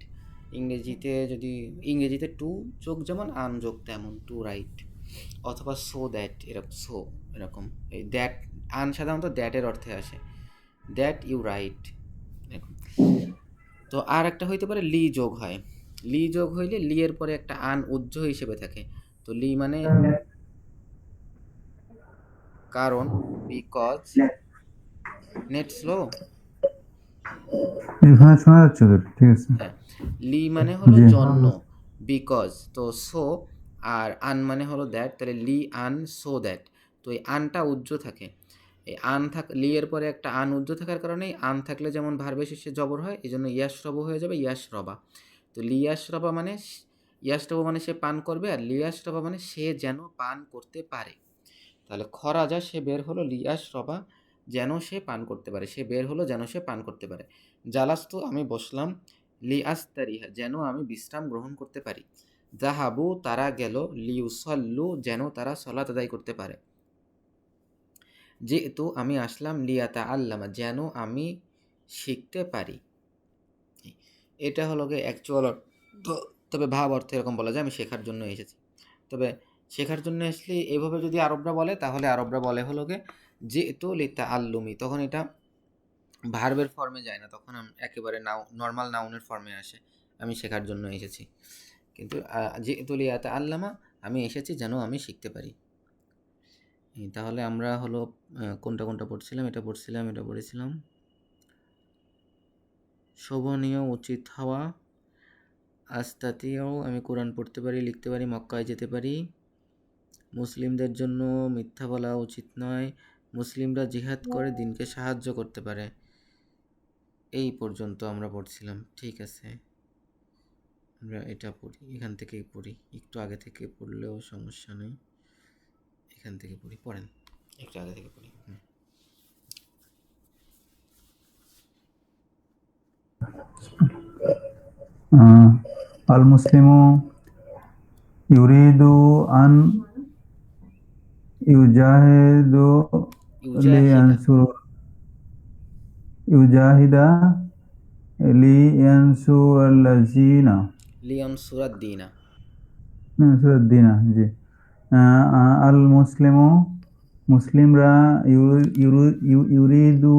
ইংরেজিতে টু যোগ যেমন, আন যোগ তেমন, টু রাইট। অথবা সো দ্যাট, এরকম এই দ্যাট, আন সাধারণত দ্যাটের অর্থে আসে, দ্যাট ইউ রাইট, এরকম। তো আর একটা হইতে পারে লি যোগ হয়। লি যোগ হইলে লি এর পরে একটা আন উজ্জ হিসেবে থাকে। তো লি মানে কারণ, বিকজ। Net slow. এখানে শোনা যাচ্ছে তো, ঠিক আছে। হ্যাঁ, লি মানে হলো জি। জন্য, বিকজ তো সো, আর আন মানে হলো দ্যাট, তাহলে লি আন সো দ্যাট। তো এই আনটা উজ্জ থাকে, এই লি এর পরে একটা আন উজ্জ থাকার কারণে আন থাকলে যেমন ভার্বে শেষে জবর হয়, এই জন্য ইয়াসরব হয়ে যাবে ইয়াসরবা। তো লিয়াসরবা মানে, ইয়াসরবা মানে সে পান করবে, আর লিয়াসরবা মানে সে যেন পান করতে পারে। তাহলে খরাজা, সে বের হলো, লিয়াসরবা যেন সে পান করতে পারে, সে বের হলো যেন সে পান করতে পারে। জালাস্তু, আমি বসলাম, লিআস্তারিহা, যেন আমি বিশ্রাম গ্রহণ করতে পারি। জাহাবু, তারা গেল, লিউসল্লু, যেন তারা সলাত আদায় করতে পারে। যেহেতু, আমি আসলাম, লিয়াতা আল্লামা, যেন আমি শিখতে পারি। এটা হলো গিয়ে অ্যাকচুয়াল অর্থ। তবে ভাব অর্থ এরকম বলা যায়, আমি শেখার জন্য এসেছি। তবে শেখার জন্য আসলে এইভাবে যদি আরবরা বলে, তাহলে আরবরা বলে হলো গিয়ে যেহেতু লিতা আল্লুমি, তখন এটা ভার্বের ফর্মে যায় না, তখন একেবারে নর্মাল নাউনের ফর্মে আসে, আমি শেখার জন্য এসেছি। কিন্তু যেহেতু লিয়াতা আল্লামা, আমি এসেছি যেন আমি শিখতে পারি। তাহলে আমরা হলো কোনটা কোনটা পড়ছিলাম, এটা পড়ছিলাম, এটা পড়েছিলাম। শোভনীয়, উচিত হওয়া। আস্তাতিও, আমি কোরআন পড়তে পারি, লিখতে পারি, মক্কায় যেতে পারি। মুসলিমদের জন্য মিথ্যা বলা উচিত নয়। মুসলিমরা জিহাদ করে দিনকে সাহায্য করতে পারে। এই পর্যন্ত আমরা পড়ছিলাম, ঠিক আছে। আমরা এটা পড়ি, এখান থেকেই পড়ি, একটু আগে থেকে পড়লেও সমস্যা নেই, এখান থেকে পড়ি, পড়েন, একটু আগে থেকে পড়ি। আল মুসলিমু ইউরিদু আন ইউজাহিদু ইউজাহিদা লিয়ানসুর ইউজাহিদা লিয়ানসুর আল্লাযিনা লিয়ন সুরাদ্দিনা। নাসরুদ্দিনা জি আল মুসলিমু মুসলিমরা ইউরিদু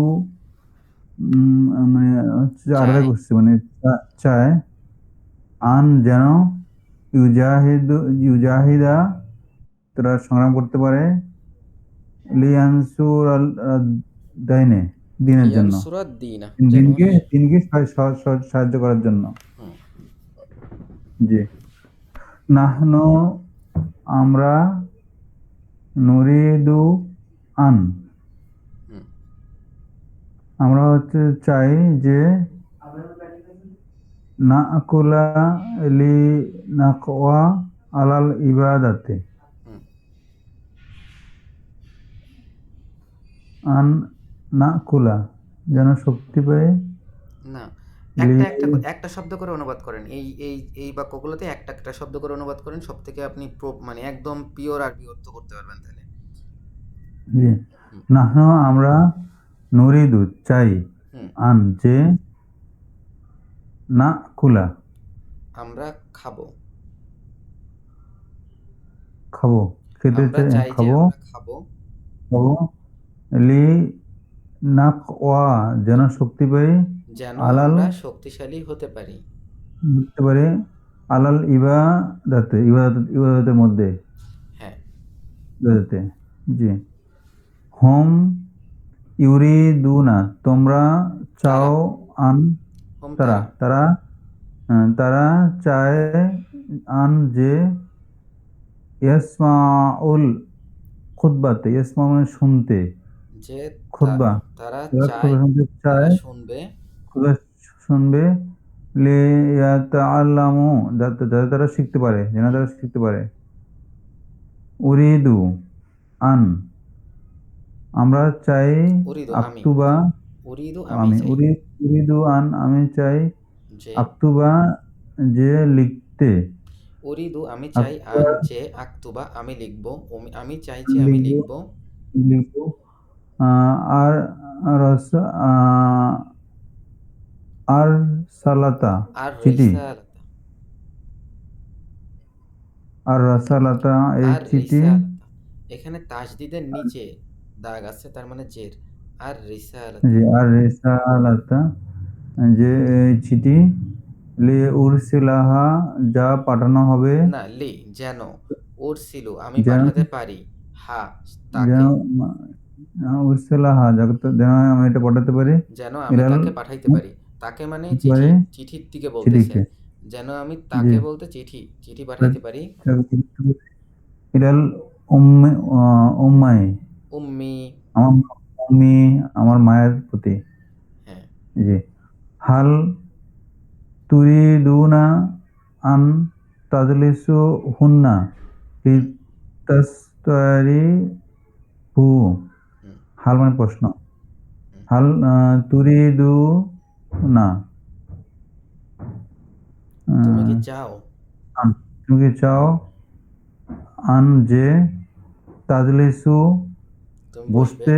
মানে হচ্ছে আলাদা চায় করছে মানে চায় আন যেন ইউজাহিদা তারা সংগ্রাম করতে পারে লিয়ানসুর আল দাইনে দিনের লিয়ন জন্য সুরাদ্দিনা যেন দিনকে সাহায্য করার জন্য হুম, জি নাহনু আমরা নুরিদু আন হুম, আমরা হচ্ছে চাই যে না আকুলা লি নাকওয়া আলাল ইবাদাতে হুম। আন না কুলা যেন শক্তি পায় না, লি একটা শব্দ করে অনুবাদ করেন। এই বাক্যগুলোতে একটা একটা শব্দ করে অনুবাদ করেন, সব থেকে আপনি মানে একদম পিওর আরবি অর্থ করতে পারবেন তাহলে। জি হুম, নাহনু আমরা নুরিদু চাই হুম। আন যে না কুলা আমরা খাবো, খাবো খেতে আমরা চাই যে খাবো আমরা খাবো খাবো লি নাকওয়া যেন শক্তি পাই যেন আলাল আমরা শক্তিশালী হতে পারি। বুঝতে পারে আলাল ইবাদতের মধ্যে হ্যাঁ, ইবাদতে জি হোম ইউরিদুনা তোমরা তারা চাও আন হোম তারা তারা তারা তারা চায় আন যে ইয়াসমাউল খুতবাতে ইয়াসমা মানে শুনতে যে খুতবা তারা তারা চায়, খুতবা শুনতে তারা চায় শুনবে খুতবা শুনবে লিয়াতাআল্লামু যাতে যাতে তারা শিখতে পারে যেন তারা শিখতে পারে উরিদু আন আমরা চাই উরিদু আমি আক্তুবা উরিদু আমি আমি চাই উরিদু আন আমি চাই যে আক্তুবা যে লিখতে উরিদু আমি চাই আক্তুবা আন যে আক্তুবা আমি লিখবো আমি চাই যে আমি লিখবো লিখবো লিখবো আর রস আর সালাতা আর চিঠি রিসালাতা আর রাসালাতা এই আর চিঠি রিসালাতা এখানে তাসদিদের নিচে দাগ আছে, তার মানে জের। আর রিসালাতা যে আর রেসালাতা যে এই চিঠি লি উরসিলাহা যা পাঠানো হবে না লি যেন ওর ছিল আমি যেন পাঠাতে পারি হা যেন তাকে উরসিলাহা যেন আমি এটা পাঠাতে পারি যেন আমি ইরাল তাকে পাঠাইতে পারি। তাকে মানে পারে চিঠির দিকে বলতেছে, চিঠিকে যেন আমি জি তাকে বলতে চিঠি পাঠাইতে পারি। ইরাল উম্মে উম্মাই উম্মি আমার উম্মি আমার মায়ের প্রতি হ্যাঁ জি হাল তুরিদুনা আন তাজলিসু হুন্না হুম, লিতাস্তারি হু হুম, হাল মানে প্রশ্ন হুম। হাল তুরিদু না তুমি কি চাও আন তুমি কি চাও আন যে তাজলিসু তুমি বসবে বসতে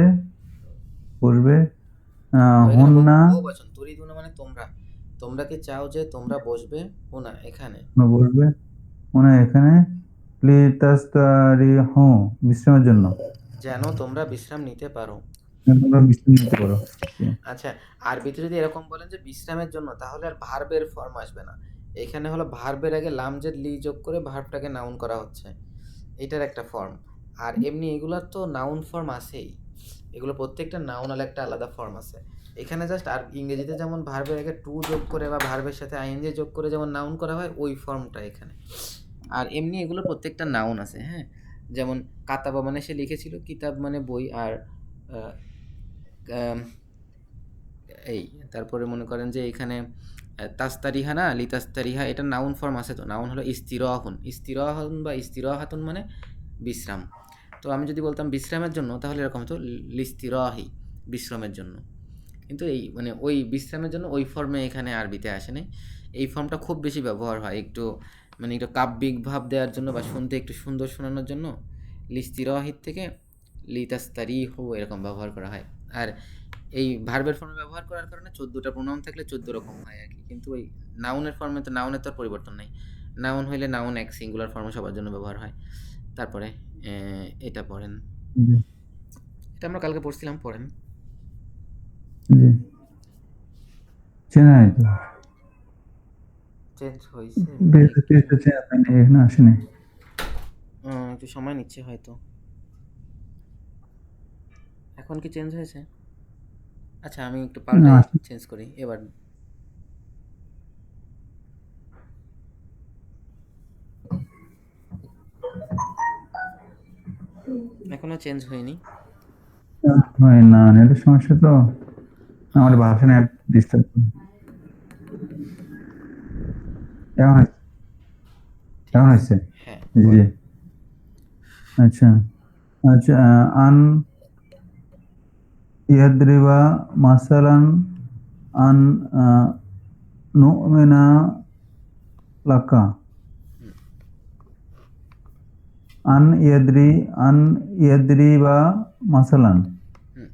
বসবে এখানে হুন্না বহুবচন তুরিদুনা মানে তোমরা, তোমরা কি চাও যে তোমরা বসবে হুনা এখানে, বসবে মনে এখানে লিতাস্তারি হু বিশ্রামের জন্য যেন তোমরা বিশ্রাম নিতে পারো। তোমরা বিশ্রাম নিতে পারো আচ্ছা, আরবিতে যদি এরকম বলেন যে বিশ্রামের জন্য, তাহলে আর ভার্বের ফর্ম আসবে না। এখানে হলো ভার্বের আগে লামজের লি যোগ করে ভার্বটাকে নাউন করা হচ্ছে, এটার একটা ফর্ম। আর এমনি এগুলার তো নাউন ফর্ম আছেই, এগুলো প্রত্যেকটা নাউন একটা আলাদা ফর্ম আছে। এখানে জাস্ট আর ইংরেজিতে যেমন ভার্বের আগে টু যোগ করে বা ভার্বের সাথে আইএনজি যোগ করে যেমন নাউন করা হয়, ওই ফর্মটা এখানে। আর এমনি এগুলো প্রত্যেকটা নাউন আছে, হ্যাঁ। যেমন কাতাবা মানে সে লিখেছিল, কিতাব মানে বই, আর আহ, আম, এই তারপরে মনে করেন যে এখানে তাস্তারিহা না লিতাস্তারিহা, এটা নাউন ফর্ম আছে, তো নাউন হলো ইস্তিরাহুন বা ইস্তিরাহাতুন মানে বিশ্রাম। তো আমি যদি বলতাম বিশ্রামের জন্য, তাহলে এরকম হতো লিস্তিরাহি, বিশ্রামের জন্য। কিন্তু এই মানে ওই বিশ্রামের জন্য ওই ফর্মে এখানে আরবিতে আসে নাই। এই ফর্মটা খুব বেশি ব্যবহার হয় একটু মানে একটু কাব্যিক ভাব দেওয়ার জন্য বা শুনতে একটু সুন্দর শোনানোর জন্য লিস্তিরাহিত থেকে লিতাস্তারিহু এরকম ব্যবহার করা হয়। আর এই ভার্বের ফর্মে ব্যবহার করার কারণে ১৪টা প্রোনাউন থাকলে ১৪ রকম হয় আর কি। কিন্তু ওই নাউনের ফর্মে তো নাউনের তো আর পরিবর্তন নাই। নাউন হইলে নাউন এক সিঙ্গুলার ফর্মে সবার জন্য ব্যবহার হয়। তারপরে এটা পড়েন। জি এটা আমরা কালকে পড়ছিলাম, পড়েন। জি চেনা তো চেঞ্জ হইছে বেশ একটু চেষ্টা চেনা পাইনি এখানে আসেনি একটু সময় নিচ্ছে হয়তো। এখন কি চেঞ্জ হয়েছে? আচ্ছা আমি একটু পাল্টাই আসেনি চেঞ্জ করি এবার। এখনো চেঞ্জ হয়নি। হয় না নেটের সমস্যা তো আমার বাসা নেট ডিস্টার্ব কেমন হয়েছে ঠিক কেমন আছে। হয়েছে হ্যাঁ, জি জি পড়েন। আচ্ছা আচ্ছা আন ইয়াদ্রিবা মাসালান আন নুমিনা লাকা হুম, আন ইয়াদ্রিবা মাসালান হুম।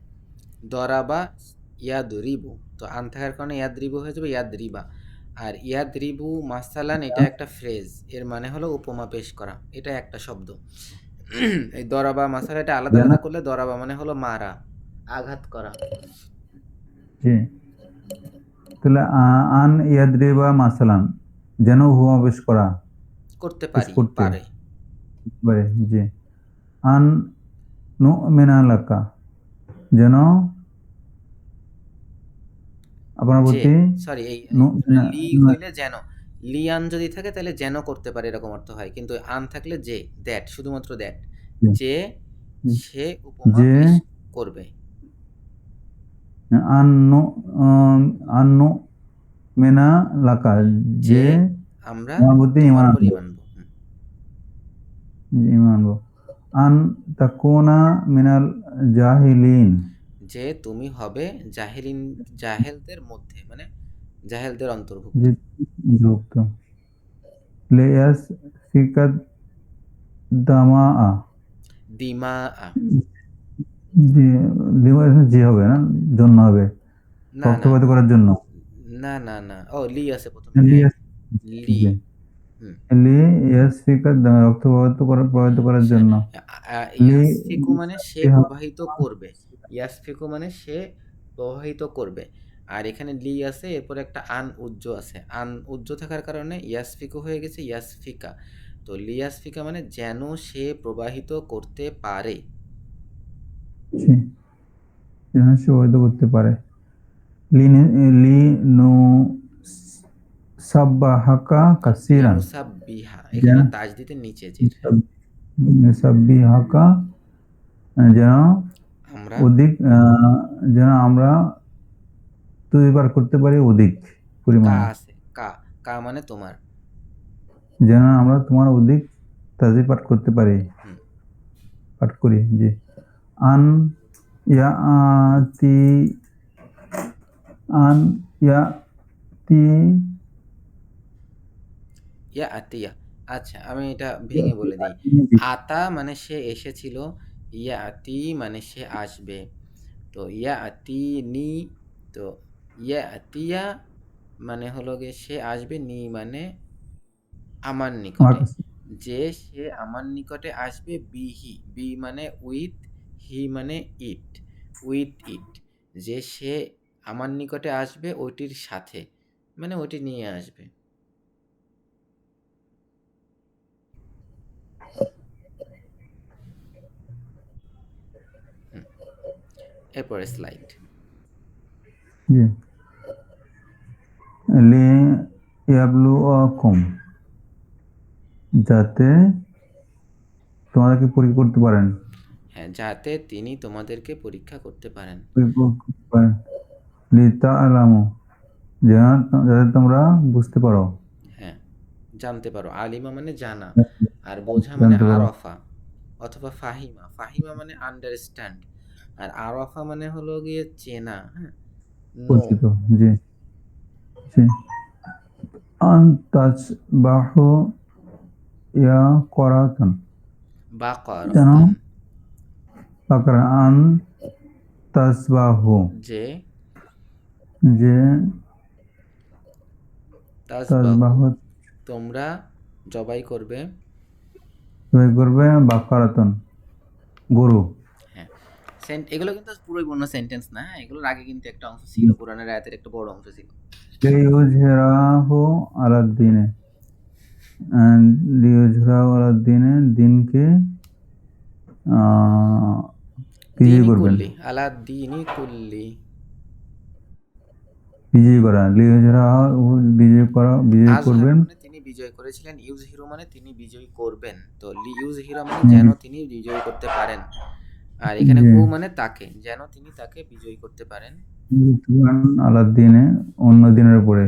দরাবা ইয়াদরিবু, তো আন থাকার কারণে ইয়াদরিবু হয়ে যাবে ইয়াদরিবা। আর ইয়াদরিবু মাসালান এটা একটা ফ্রেজ, এর মানে হলো উপমা পেশ করা, এটা একটা শব্দ। এই দরাবা মাসালা এটা আলাদা জানা আলাদা করলে দরাবা মানে হলো মারা, আঘাত করা। জি তাহলে আন ইয়াদ্রিবা মাসালান যেন উপমা করা করতে পেশ পারি, করতে পারে। পারে জি আন নুমিনা লাকা যেন আপনার যে, প্রতি সরি এই নুমিনা লি হইলে যেন, লিয়ান যদি থাকে তাহলে যেন করতে পারে এরকম অর্থ হয়, কিন্তু আন থাকলে যে, দ্যাট, শুধুমাত্র দ্যাট, যে সে উপমা যে পেশ করবে। আন্নু আন্নু মেনা লাকা যে যে আমরা আমার প্রতি তোমার ইমান উপর আনবো ইমান আনবো। ইমান আনবো আন তাকুনা মিনাল জাহিলিন যে তুমি হবে জাহেলিন, জাহেলদের মধ্যে মানে জাহেলদের অন্তর্ভুক্ত। যে যুক্ত লেয়াস ফিকাত দামা দিমা আ, যে যে হবে না জন্য হবে না না রক্তপাত করার জন্য না না না, ও লি আছে প্রথমে, হ্যাঁ লিয়াস লি। জি হুম, লি ইয়াস ফিকাত দামা প্রভাবিত করার সে জন্য লি ইয়াসফিকু মানে সে প্রবাহিত করবে, ইয়াসফিকু মানে সে প্রবাহিত করবে। আর এখানে লি আছে, এরপর একটা আন উজ্জ আছে, আন উজ্জ থাকার কারণে ইয়াসফিকু হয়ে গেছে ইয়াসফিকা। তো লিয়াসফিকা মানে যেন সে প্রবাহিত করতে পারে। জি যেন সে প্রভাবিত করতে পারে লি নু সাব্বাহাকা কাসিরান লিনুসাব্বিহা, যেন এখানে তাজদিদের নিচে জির, হ্যাঁ। সাব্বিহাকা যেন আমরা অধিক যেন আমরা তৈরি করতে পারি অধিক কা পরিমাণে আছে, কা, কা মানে তোমার। যেন আমরা তোমার অধিক তাজি পাঠ করতে পারি হুম, পাঠ করি জি আন ইয়াতি আন ইয়াতি ইয়া আতিয়া। আচ্ছা আমি এটা ভেঙে বলে দিই। আতা মানে সে এসেছিল, ইয়া আতি মানে সে আসবে। তো ইয়া আতি নি, তো ইয়া আতিয়া মানে হলো গিয়ে সে আসবে, নি মানে আমার আমার নিকটে। কাছে যে সে আমার নিকটে আসবে, বিহি, বি মানে উইথ, হি মানে ইট, উইথ ইট। যে সে আমার নিকটে আসবে ওইটির সাথে, মানে ওইটি নিয়ে আসবে। হুম, এরপরে স্লাইড। জি লি ইয়াবলুয়াকুম যাতে তোমাদেরকে পরীক্ষা করতে পারেন হ্যাঁ, যাতে তিনি তোমাদেরকে পরীক্ষা করতে পারেন। পরীক্ষা করতে পারেন লিতা আলামু যাতে তোমরা বুঝতে পারো হ্যাঁ, জানতে পারো, আলিমা মানে জানা, আর বোঝা মানে জানতে পারো আরফা অথবা ফাহিমা। ফাহিমা মানে আন্ডারস্ট্যান্ড, আর আরফা মানে হলো গিয়ে চেনা, হ্যাঁ, নো। পরিচিত জি জি আন তাসবাহু ইয়া করাতান যেন বাকারাতান বাকরা আন তাসবাহু যে যে তাসবাহু তাসবাহু তোমরা জবাই করবে। তুমি করবে বাকারাতান গরু। হ্যাঁ, এগুলো কিন্তু পুরোই পূর্ণ সেন্টেন্স না, হ্যাঁ, এগুলোর আগে কিন্তু একটা অংশ ছিল, কোরআনের আয়াতের একটা বড় অংশ ছিল। লিইয়ুযহিরাহু আলাদ দীনে লিইয়ুযহিরাহু আলাদ দীনে দিনকে বিজয়ী দিনই করবেন। কুল্লি আলা দিনই কুল্লি। বিজয়ী করা লিইয়ুযহিরাহু বিজয়ী আজহারা করবেন। মানে তিনি বিজয় করেছিলেন, ইউজ হিরো মানে তিনি বিজয়ী করবেন। তো ইউজ হিরো মানে যেন তিনি বিজয়ী করতে পারেন, আর এখানে যে হু মানে তাকে, যেন তিনি তাকে বিজয়ী করতে পারেন। আলাদ দিনে অন্য দিনের উপরে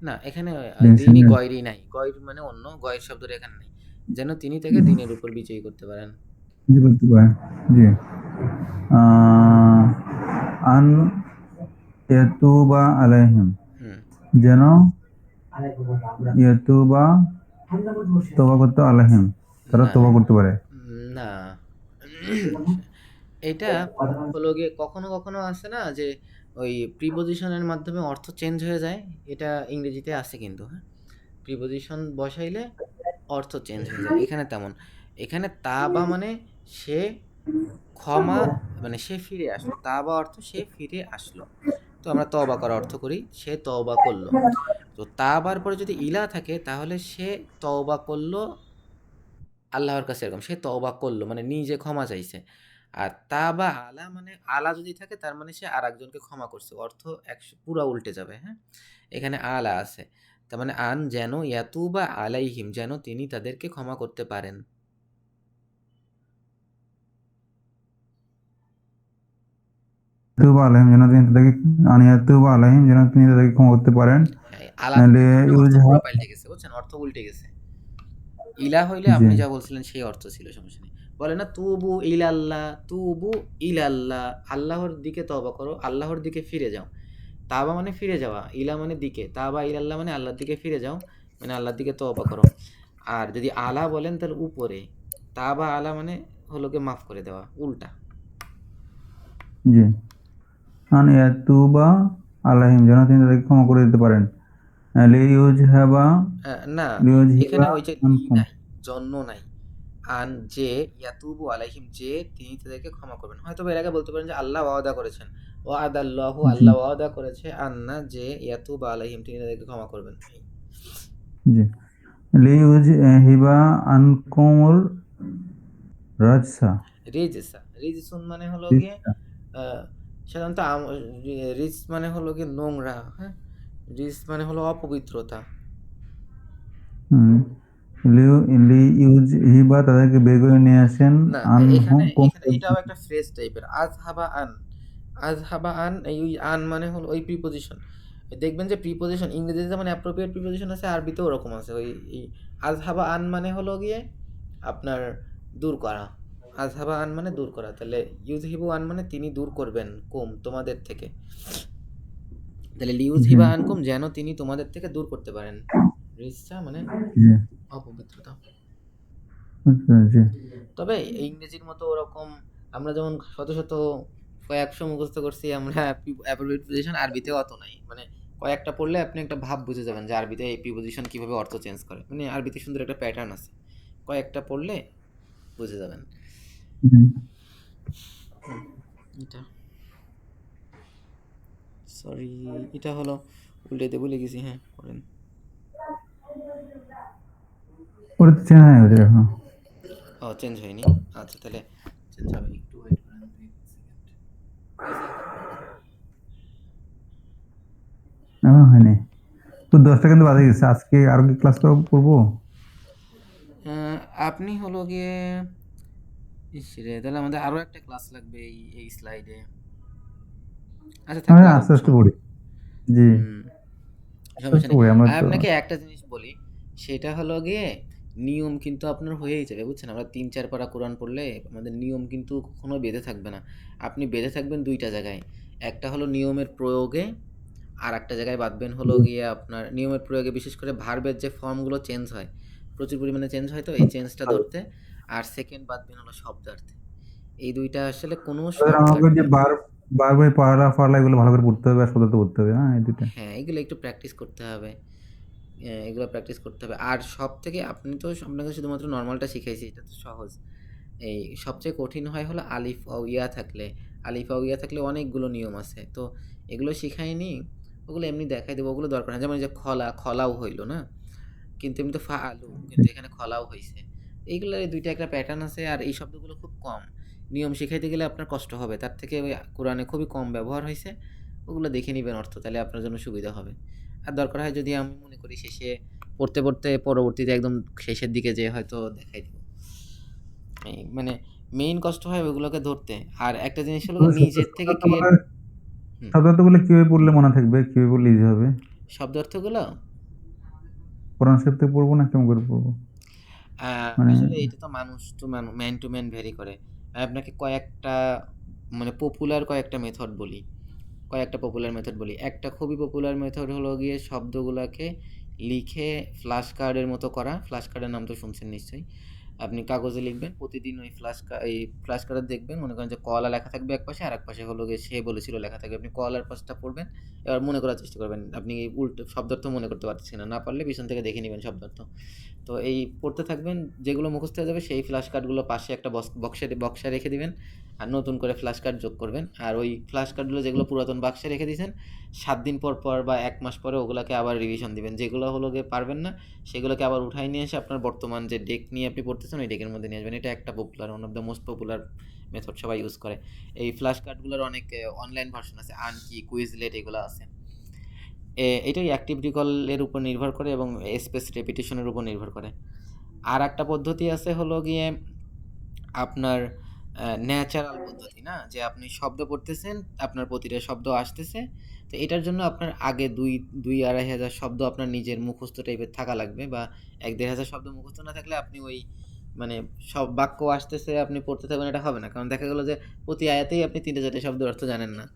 না, এখানে দিন দিনই ছিলেন গয়রি নাই, গয়র মানে অন্য, গয়ের শব্দটা এখানে নেই। যেন তিনি তাকে দিনের উপর বিজয়ী করতে পারেন। বিজয়ী করতে পারেন। জি আন ইয়াতুবা আলাইহিম হুম, যেন ইয়াতুবা তওবা করতে আলাইহিম তারা না তওবা করতে পারে। না এটা হলো গিয়ে কখনো কখনো আছে না যে ওই প্রিপোজিশনের মাধ্যমে অর্থ চেঞ্জ হয়ে যায়, এটা ইংরেজিতে আছে কিন্তু, হ্যাঁ, প্রিপোজিশন বসাইলে অর্থ চেঞ্জ হয়ে যায়। এখানে তেমন, এখানে তাবা মানে সে ক্ষমা, মানে সে ফিরে আসলো, তাবা অর্থ সে ফিরে আসলো। তো আমরা তওবা করার অর্থ করি সে তওবা করলো। তো তাবার পরে যদি ইলা থাকে তাহলে সে তওবা করলো আল্লাহর কাছে, এরকম সে তওবা করলো মানে নিজে ক্ষমা চাইছে। আর তাবা আলা মানে আলা যদি থাকে তার মানে সে আর একজনকে ক্ষমা করছে, অর্থ পুরা উল্টে যাবে, হ্যাঁ। এখানে আলা আছে, তার মানে আন যেন ইয়াতুবা আলাইহিম যেন তিনি তাদেরকে ক্ষমা করতে পারেন। ইয়াতুবা আলাইহিম যেন তিনি তাদেরকে আন ইয়াতুবা আলাইহিম যেন তিনি তাদেরকে ক্ষমা করতে পারেন। হ্যাঁ, আলা থেকে এখানে অর্থ লিইয়ুযহিরা পুরো পাল্টে গেছে, বুঝছেন, অর্থ উল্টে গেছে। ইলা হইলে জি আপনি যা বলছিলেন সেই অর্থ ছিল, সমস্যা নেই। বলে না তুবু ইলাল্লাহ, তুবু ইলাল্লাহ, আল্লাহর দিকে তওবা করো, আল্লাহর দিকে ফিরে যাও। তাবা মানে ফিরে যাওয়া, ইলা মানে দিকে, তাবা ইলাল্লাহ মানে আল্লাহর দিকে ফিরে যাও, মানে আল্লাহর দিকে তওবা করো। আর যদি আলা বলেন তাহলে উপরে, তাবা আলা মানে হলো গিয়ে মাফ করে দেওয়া, উল্টা। জি আন ইয়াতুবা আলাইহিম যেন তিনি তাদেরকে ক্ষমা করে দিতে পারেন। লিইয়ুযহিবা না, লিইয়ুযহিবা এখানে ওই যে লি আনকুম নাই, জন্য নাই। আন যে ইয়াতুবু আলাইহিম যে তিনি তাদেরকে ক্ষমা করবেন। হয়তো এর আগে বলতে পারেন যে আল্লাহ ওয়াদা করেছেন, ওয়াদাল্লাহু জি আল্লাহ ওয়াদা করেছে, আন্না যে ইয়াতুবা আলাইহিম তিনি তাদেরকে ক্ষমা করবেন। জি লিইয়ুযহিবা আনকুমুর রাজসা রিজসা, রিজসুন মানে হলো গিয়ে রিজসা আহ, সাধারণত রিজ মানে হলো গিয়ে নোংরা, হ্যাঁ, রিজ মানে হলো অপবিত্রতা। হুম লিইয়ুযহিবা তাদেরকে বের করে নিয়ে আসেন না, আনহুম এখানে কুম এখানে এটাও একটা ফ্রেজ টাইপের, আজহাবা আন, আজহাবা আন, এই আন মানে হলো ওই প্রিপোজিশন। দেখবেন যে প্রিপোজিশন ইংরেজিতে যেমন অ্যাপ্রোপ্রিয়েট প্রিপোজিশন আছে, আরবিতেও ওরকম আছে। ওই এই আজহাবা আন মানে হলো গিয়ে আপনার দূর করা, আজহাবা আন মানে দূর করা। তাহলে ইউজহিবু আন মানে তিনি দূর করবেন কুম তোমাদের থেকে, তাহলে জি লিউজহিবা আনকুম যেন তিনি তোমাদের থেকে দূর করতে পারেন। রিসা মানে জি অপবিত্রতা। জি তবে ইংরেজির মতো ওরকম আমরা যেমন শত শত কয়েকশো মুখস্থ করছি আমরা প্রিপোজিশন, আরবিতে অত নাই। মানে কয়েকটা পড়লে আপনি একটা ভাব বুঝে যাবেন যে আরবিতে এই প্রিপোজিশন কিভাবে অর্থ চেঞ্জ করে, মানে আরবিতে সুন্দর একটা প্যাটার্ন আছে, কয়েকটা পড়লে বুঝে যাবেন। জি এটা সরি, এটা হলো উল্টাইতে ভুলে গেছি, হ্যাঁ করেন। ওটা তো চেনা হয়ে গেছে এখন। ও চেঞ্জ হয়নি, আচ্ছা তাহলে চেঞ্জ হবে, একটু ওয়েট করেন 2 সেকেন্ড। এখন হয়নি তো 10টা কিন্তু বাজে গেছে। আজকে আরো কি ক্লাস করবো? আপনি হলো গিয়ে ইসরে, তাহলে আমাদের আরো একটা ক্লাস লাগবে এই এই স্লাইডে। আচ্ছা থাক, আমরা লাগুক আস্তে আস্তে সমস্যা পড়ি। নেই। জি হুম, আস্তে সমস্যা আস্তে নেই। পড়ি আমরা আর তো। আপনাকে একটা জিনিস বলি, সেটা হলো গিয়ে নিয়ম কিন্তু আপনার হয়েই যাবে, বুঝছেন। আমরা 3-4 পারা কোরআন পড়লে আমাদের নিয়ম কিন্তু কখনো বেঁধে থাকবে না। আপনি বেঁধে থাকবেন দুইটা জায়গায়, একটা হলো নিয়মের প্রয়োগে, আর একটা জায়গায় বাঁধবেন হলো গিয়ে আপনার নিয়মের প্রয়োগে, বিশেষ করে ভার্বের যে ফর্মগুলো চেঞ্জ হয়, প্রচুর পরিমাণে চেঞ্জ হয়, তো এই চেঞ্জটা ধরতে। আর সেকেন্ড বাঁধবেন হলো শব্দার্থে। এই দুইটা আসলে কোনো তাহলে আমাকে শর্টকাট যে নেই। বারবার পাড়া ফাড়া এগুলো ভালো করে পড়তে হবে আর শব্দ পড়তে হবে, হ্যাঁ এই দুটো। হ্যাঁ, এগুলো একটু প্র্যাকটিস করতে হবে। এগুলো প্র্যাকটিস করতে হবে। আর সব থেকে আপনি তো আপনাকে শুধুমাত্র নর্মালটা শিখাইছি, এটা তো সহজ। এই সবচেয়ে কঠিন হয় হলো আলিফ অ ইয়া থাকলে। আলিফ অ ইয়া থাকলে অনেকগুলো নিয়ম আছে, তো এগুলো শিখাইনি, ওগুলো এমনি দেখাই দেবো, ওগুলো দরকার না। যেমন এই যে খলা, খলাও হইলো না, কিন্তু এমনি তো ফা আলু, কিন্তু এখানে খলাও হয়েছে। এইগুলোর এই দুইটা একটা প্যাটার্ন আছে, আর এই শব্দগুলো খুব কম। নিয়ম শিখাইতে গেলে আপনার কষ্ট হবে, তার থেকে ওই কোরআনে খুবই কম ব্যবহার হয়েছে, ওগুলো দেখে নেবেন অর্থ, তাহলে আপনার জন্য সুবিধা হবে। আর দরকার হয় যদি আমি মনে করি শেষে পড়তে পড়তে পরবর্তীতে একদম শেষের দিকে যে হয়তো দেখাই দিব। এই মানে মেইন কষ্ট হয় ওগুলোকে ধরতে। আর একটা জিনিস হলো নিজের থেকে ক্রিয়েট। হুম, শব্দার্থ গুলো কিভাবে পড়লে মনে থাকবে, কিভাবে পড়লে ইজি হবে? শব্দ অর্থগুলো কোরআন শরীফ থেকে পড়বো না কেমন করে পড়বো? মানে আসলে এটা তো মানুষ to man to man very করে। আমি আপনাকে কয়েকটা মানে পপুলার কয়েকটা মেথড বলি, কয়েকটা পপুলার মেথড বলি। একটা খুবই পপুলার মেথড হলো গিয়ে শব্দগুলোকে লিখে ফ্ল্যাশ কার্ডের মতো করা। ফ্ল্যাশ কার্ডের নাম তো শুনছেন নিশ্চয়ই। আপনি কাগজে লিখবেন প্রতিদিন, ওই ফ্ল্যাশ কার্ডে দেখবেন, মনে করেন যে কলা লেখা থাকবে এক পাশে, আর এক পাশে হলো গিয়ে সে বলেছিল লেখা থাকবে। আপনি কলার পাশটা পড়বেন, এবার মনে করার চেষ্টা করবেন। আপনি এই উল্টো শব্দার্থ মনে করতে পারছেন না, না পারলে পিছন থেকে দেখে নেবেন শব্দার্থ। তো এই পড়তে থাকবেন, যেগুলো মুখস্থ হয়ে যাবে সেই ফ্ল্যাশ কার্ডগুলো পাশে একটা বক্সে রেখে দিবেন, আর নতুন করে ফ্ল্যাশ কার্ড যোগ করবেন। আর ওই ফ্ল্যাশ কার্ডগুলো যেগুলো পুরাতন বাক্সে রেখে দিয়েছেন, 7 দিন পর পর বা 1 মাস পরে ওগুলোকে আবার রিভিশন দিবেন। যেগুলো হলো গিয়ে পারবেন না সেগুলোকে আবার উঠাই নিয়ে এসে আপনার বর্তমান যে ডেক নিয়ে আপনি পড়তেছেন ওই ডেকের মধ্যে নিয়ে আসবেন। এটা একটা popular, one of the most popular method, সবাই ইউজ করে। এই ফ্ল্যাশ কার্ডগুলোর অনেক অনলাইন ভার্সন আছে, আনকি, কুইজলেট, এগুলো আছে। এটাই অ্যাক্টিভ রিকলের উপর নির্ভর করে এবং স্পেস রেপিটেশনের উপর নির্ভর করে। আর একটা পদ্ধতি আছে হলো গিয়ে আপনার ন্যাচারাল পদ্ধতি, না যে আপনি শব্দ পড়তেছেন, আপনার প্রতিটা শব্দ আসতেছে। তো এটার জন্য আপনার আগে দুই আড়াই হাজার শব্দ আপনার নিজের মুখস্থ টাইপের থাকা লাগবে, বা 1-1.5 হাজার শব্দ মুখস্থ না থাকলে আপনি ওই মানে সব বাক্য আসতেছে আপনি পড়তে থাকবেন, এটা হবে না। কারণ দেখা গেল যে প্রতি আয়াতেই আপনি 3-4 শব্দ অর্থ জানেন না।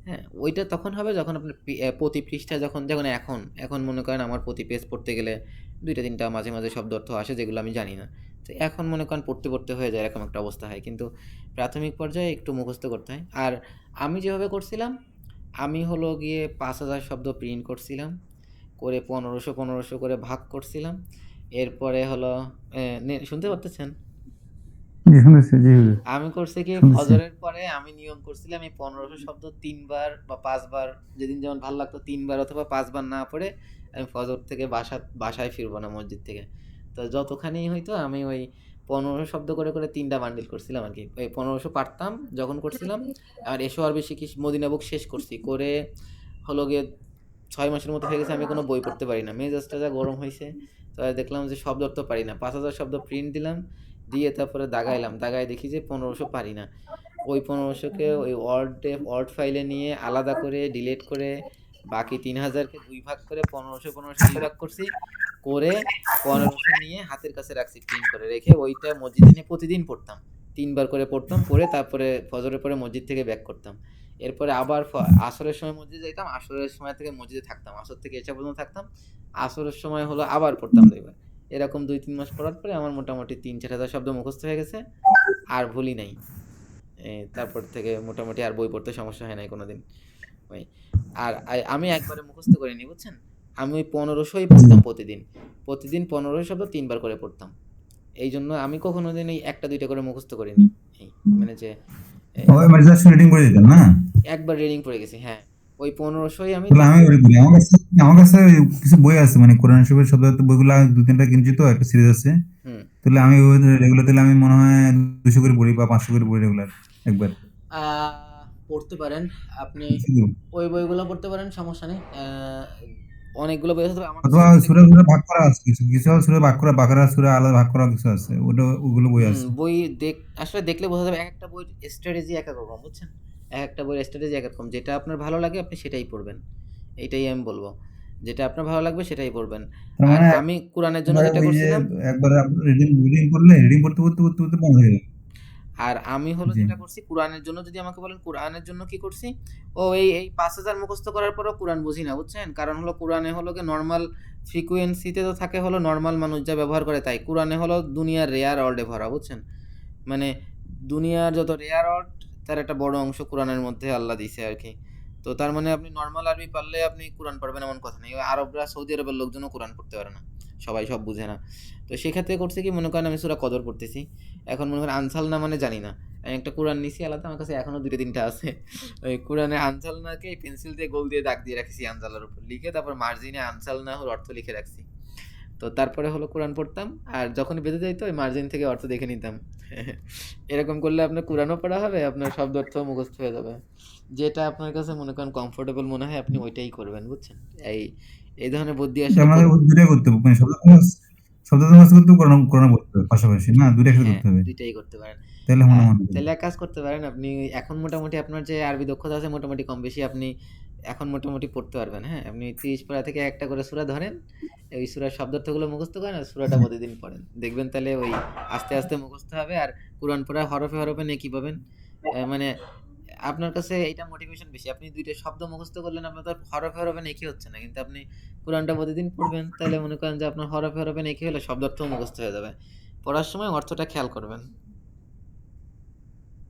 হ্যাঁ, ওইটা তখন হবে যখন আপনার প্রতি পৃষ্ঠা যখন যখন এখন এখন মনে করেন আমার প্রতি পেজ পড়তে গেলে 2-3টা মাঝে মাঝে শব্দ অর্থ আসে যেগুলো আমি জানি না। তো এখন মনে করেন পড়তে পড়তে হয়ে যায়, এরকম একটা অবস্থা হয়। কিন্তু প্রাথমিক পর্যায়ে একটু মুখস্থ করতে হয়। আর আমি যেভাবে করছিলাম, আমি হলো গিয়ে 5,000 শব্দ প্রিন্ট করছিলাম, করে 1500 করে ভাগ করছিলাম। এরপরে হলো শুনতে পারতেছেন? জি শুনেছি, জি হুজুর, আমি করছি কি, শুনতেছি। ফজরের পরে আমি নিয়ম করছিলাম এই 1500 শব্দ 3 বার বা 5 বার, যেদিন যেমন ভালো লাগতো 3 বার অথবা 5 বার না পড়ে আমি ফজর থেকে বাসায় ফিরবো না মসজিদ থেকে। তো যতখানি হইতো আমি ওই 1500 শব্দ করে করে 3টা বান্ডিল করছিলাম আর কি। ওই 1500 পারতাম যখন করছিলাম। আর এসো আর বেশি কি মদিনা বুক শেষ করছি করে হলো গিয়ে 6 মাসের মতো হয়ে গেছে, আমি কোনো বই পড়তে পারি না, মেজাজটা যা গরম হয়েছে। তো দেখলাম যে শব্দ অর্থ পারি না, 5,000 শব্দ প্রিন্ট দিলাম, দিয়ে তারপরে দাগাইলাম, দাগায় দেখি যে 1500 পারি না। ওই 1500কে ওই ওয়ার্ড ফাইলে নিয়ে আলাদা করে ডিলিট করে বাকি 3,000কে 2 ভাগ করে 1500 2 ভাগ করছি, করে 1500 নিয়ে হাতের কাছে রাখছি, প্রিন্ট করে রেখে ওইটা মসজিদে নিয়ে প্রতিদিন পড়তাম। 3 বার করে পড়তাম, পড়ে তারপরে ফজরের পরে মসজিদ থেকে ব্যাক করতাম। এরপরে আবার আসরের সময় মসজিদে যাইতাম, আসরের সময় থেকে মসজিদে থাকতাম, আসর থেকে এসা পর্যন্ত থাকতাম, আসরের সময় হলো আবার পড়তাম 2 বার। এরকম 2-3 মাস পড়ার পরে আমার মোটামুটি 3-4 হাজার শব্দ মুখস্থ হয়ে গেছে, আর ভুলি নাই। তারপর থেকে মোটামুটি আর বই পড়তে সমস্যা হয় নাই কোনোদিন। ওই আর আমি একবারে মুখস্থ করিনি, বুঝছেন। আমি ওই 1500ই পড়তাম প্রতিদিন, প্রতিদিন 1500 শব্দ 3 বার করে পড়তাম। এই জন্য আমি কখনো দিন এই একটা দুইটা করে মুখস্থ করিনি। এই মানে যে এ, ওই মানে জাস্ট রিডিং করে দিতেন না? একবার রিডিং পড়ে গেছি, হ্যাঁ। ওই 1500ই আমি তাহলে আমি ওই করি, আমার কাছে কিছু বই আছে, মানে কোরআন শরীফের শব্দার্থ বইগুলো 2-3টা কিনছি, তো একটা সিরিজ আছে। হুম তাহলে আমি ওই রেগুলার, তাহলে আমি মনে হয় 200 করে পড়ি বা 500 করে পড়ি রেগুলার একবার। পড়তে পারেন আপনি, শুধু ওই বইগুলো পড়তে পারেন, সমস্যা নেই। অনেকগুলো বই আছে, তবে আমার কাছে অথবা সবচেয়ে সূরা সূরা ভাগ করা আছে, কিছু কিছু সূরা ভাগ করা, বাকারা সূরা আলাদা ভাগ করা কিছু আছে, ওটা ওগুলো বই আছে। বই আসলে দেখলে বোঝা যাবে, এক একটা বইয়ের স্ট্র্যাটেজি এক এক রকম, বুঝছেন। এক একটা বইয়ের স্ট্র্যাটেজি এক এক রকম, যেটা আপনার ভালো লাগে আপনি সেটাই পড়বেন। এইটাই আমি বলবো, যেটা আপনার ভালো লাগবে সেটাই পড়বেন। তার আর মানে আমি কোরআনের জন্য একবার যেটা ওই যে করছিলাম, একবার রিডিং রিডিং করলে রিডিং করতে করতে করতে করতে বন্ধ হয়ে যায়। আর আমি হলো জি যেটা করছি কোরআনের জন্য, যদি আমাকে বলেন কোরআনের জন্য কি করছি, ও এই 5,000 মুখস্থ করার পরও কোরআন বুঝি না, বুঝছেন? কারণ হলো কোরআনে হলো গিয়ে নর্মাল ফ্রিকোয়েন্সিতে তো থাকে হলো নর্মাল মানুষ যা ব্যবহার করে তাই। কোরআনে হলো দুনিয়ার রেয়ার ওয়ার্ডে ভরা, বুঝছেন? মানে দুনিয়ার যত রেয়ার ওয়ার্ড তার একটা বড় অংশ কোরআনের মধ্যে আল্লাহ দিছে আর কি। তো তার মানে আপনি নর্মাল আরবি পারলে আপনি কোরআন পারবেন এমন কথা নেই। ওই আরবরা, সৌদি আরবের লোকজনও কোরআন পড়তে পারে না, সবাই সব বুঝে না। তো সেক্ষেত্রে করছে কি, মনে করেন আমি সূরা কদর পড়তেছি, এখন মনে করেন আনসাল না মানে জানি না, আমি একটা কোরআন নিছি আলাদা, আমার কাছে এখনো দুটো তিনটা আছে, ওই কোরআনে আনসাল নাকে পেন্সিল দিয়ে গোল দিয়ে দাগ দিয়ে রাখছি আনসালের উপর লিখে, তারপর মার্জিনে আনসাল না হল অর্থ লিখে রাখছি। তো তারপরে হলো কোরআন পড়তাম, আর যখনই বেঁধে যাইতো ওই মার্জিন থেকে অর্থ দেখে নিতাম। এরকম করলে আপনার কোরআনও পড়া হবে, আপনার শব্দ অর্থ মুখস্থ হয়ে যাবে। যেটা আপনার কাছে মনে করেন কমফোর্টেবল মনে হয় আপনি ওইটাই করবেন, বুঝছেন? এই এই ধরনের বুদ্ধি এটা আসলে আমাদের দুটাই করতে হবে, মানে শব্দ মুখস্থ করতে হবে, কোরআন কোরআন পড়তে হবে পাশাপাশি, না দুটো একসাথে হ্যাঁ, করতে হবে, দুইটাই করতে পারেন। তাহলে মনে মনে হবে। তাহলে এক কাজ করতে পারেন আপনি, এখন মোটামুটি আপনার যে আরবি দক্ষতা আছে মোটামুটি কম বেশি আপনি এখন মোটামুটি পড়তে পারবেন। হ্যাঁ, আপনি 30 পারা থেকে একটা করে সূরা ধরেন, ওই সূরার শব্দার্থগুলো মুখস্থ করেন আর সূরাটা প্রতিদিন পড়েন, দেখবেন তাহলে ওই আস্তে আস্তে মুখস্থ হবে। আর কোরআন পড়া হরফে হরফে নেকি পাবেন। মানে আপনার কাছে এটা মোটিভেশন বেশি, আপনি দুইটা শব্দ মুখস্থ করলেন, আপনার তো আর হরফে হরফে নেকি হচ্ছে না, কিন্তু আপনি কোরআনটা প্রতিদিন পড়বেন তাহলে মনে করেন যে আপনার হরফে হরফে নেকি হলে শব্দার্থও মুখস্থ হয়ে যাবে। পড়ার সময় অর্থটা খেয়াল করবেন।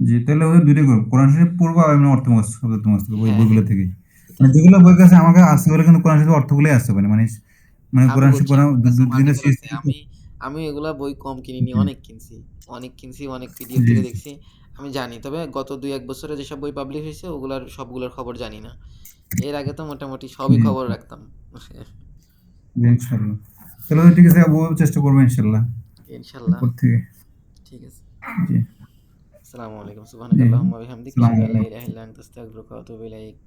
জি, তাহলে ওই দুটোই করবো, কোরআন শরীফ পড়বো আর এমনি অর্থ মুখস্থ শব্দ মুখস্থ করবো, ওই হ্যাঁ, বইগুলো হ্যাঁ, থেকে। মানে যেগুলো বই কাছে আমাকে আসতে পারে, কিন্তু কোরআন শরীফ অর্থগুলোই আসতে পারে, মানে মানে আমি কোরআন শরীফ বুঝছি পড়া আপনার কাছে দুদিনের মাল্টিপল শেষ আছে। থেকে আমি এগুলা বই কম কিনিনি, জি অনেক কিনছি। অনেক কিনছি, অনেক পিডিএফ জি থেকে দেখছি। আমি জানি। তবে গত ২-১ বছরে যেসব বই পাবলিশ হয়েছে ওগুলার সবগুলোর খবর জানি না। এর আগে তো মোটামুটি সবই জি খবর রাখতাম। জি, ইনশাল্লাহ। তাহলে ঠিক আছে, আবু চেষ্টা করবো ইনশাল্লাহ ইনশাআল্লাহ। এরপর থেকে। ঠিক আছে। জি আসসালামু আলাইকুম। জি, সুবহানাকাল্লাহুম্মা ওয়া বিহামদিক সালাম আশহাদু আল্লা আলাইকুম। ইলাহা ইল্লা আনতা আস্তাগফিরুকা ওয়া আতুবু ইলাইক।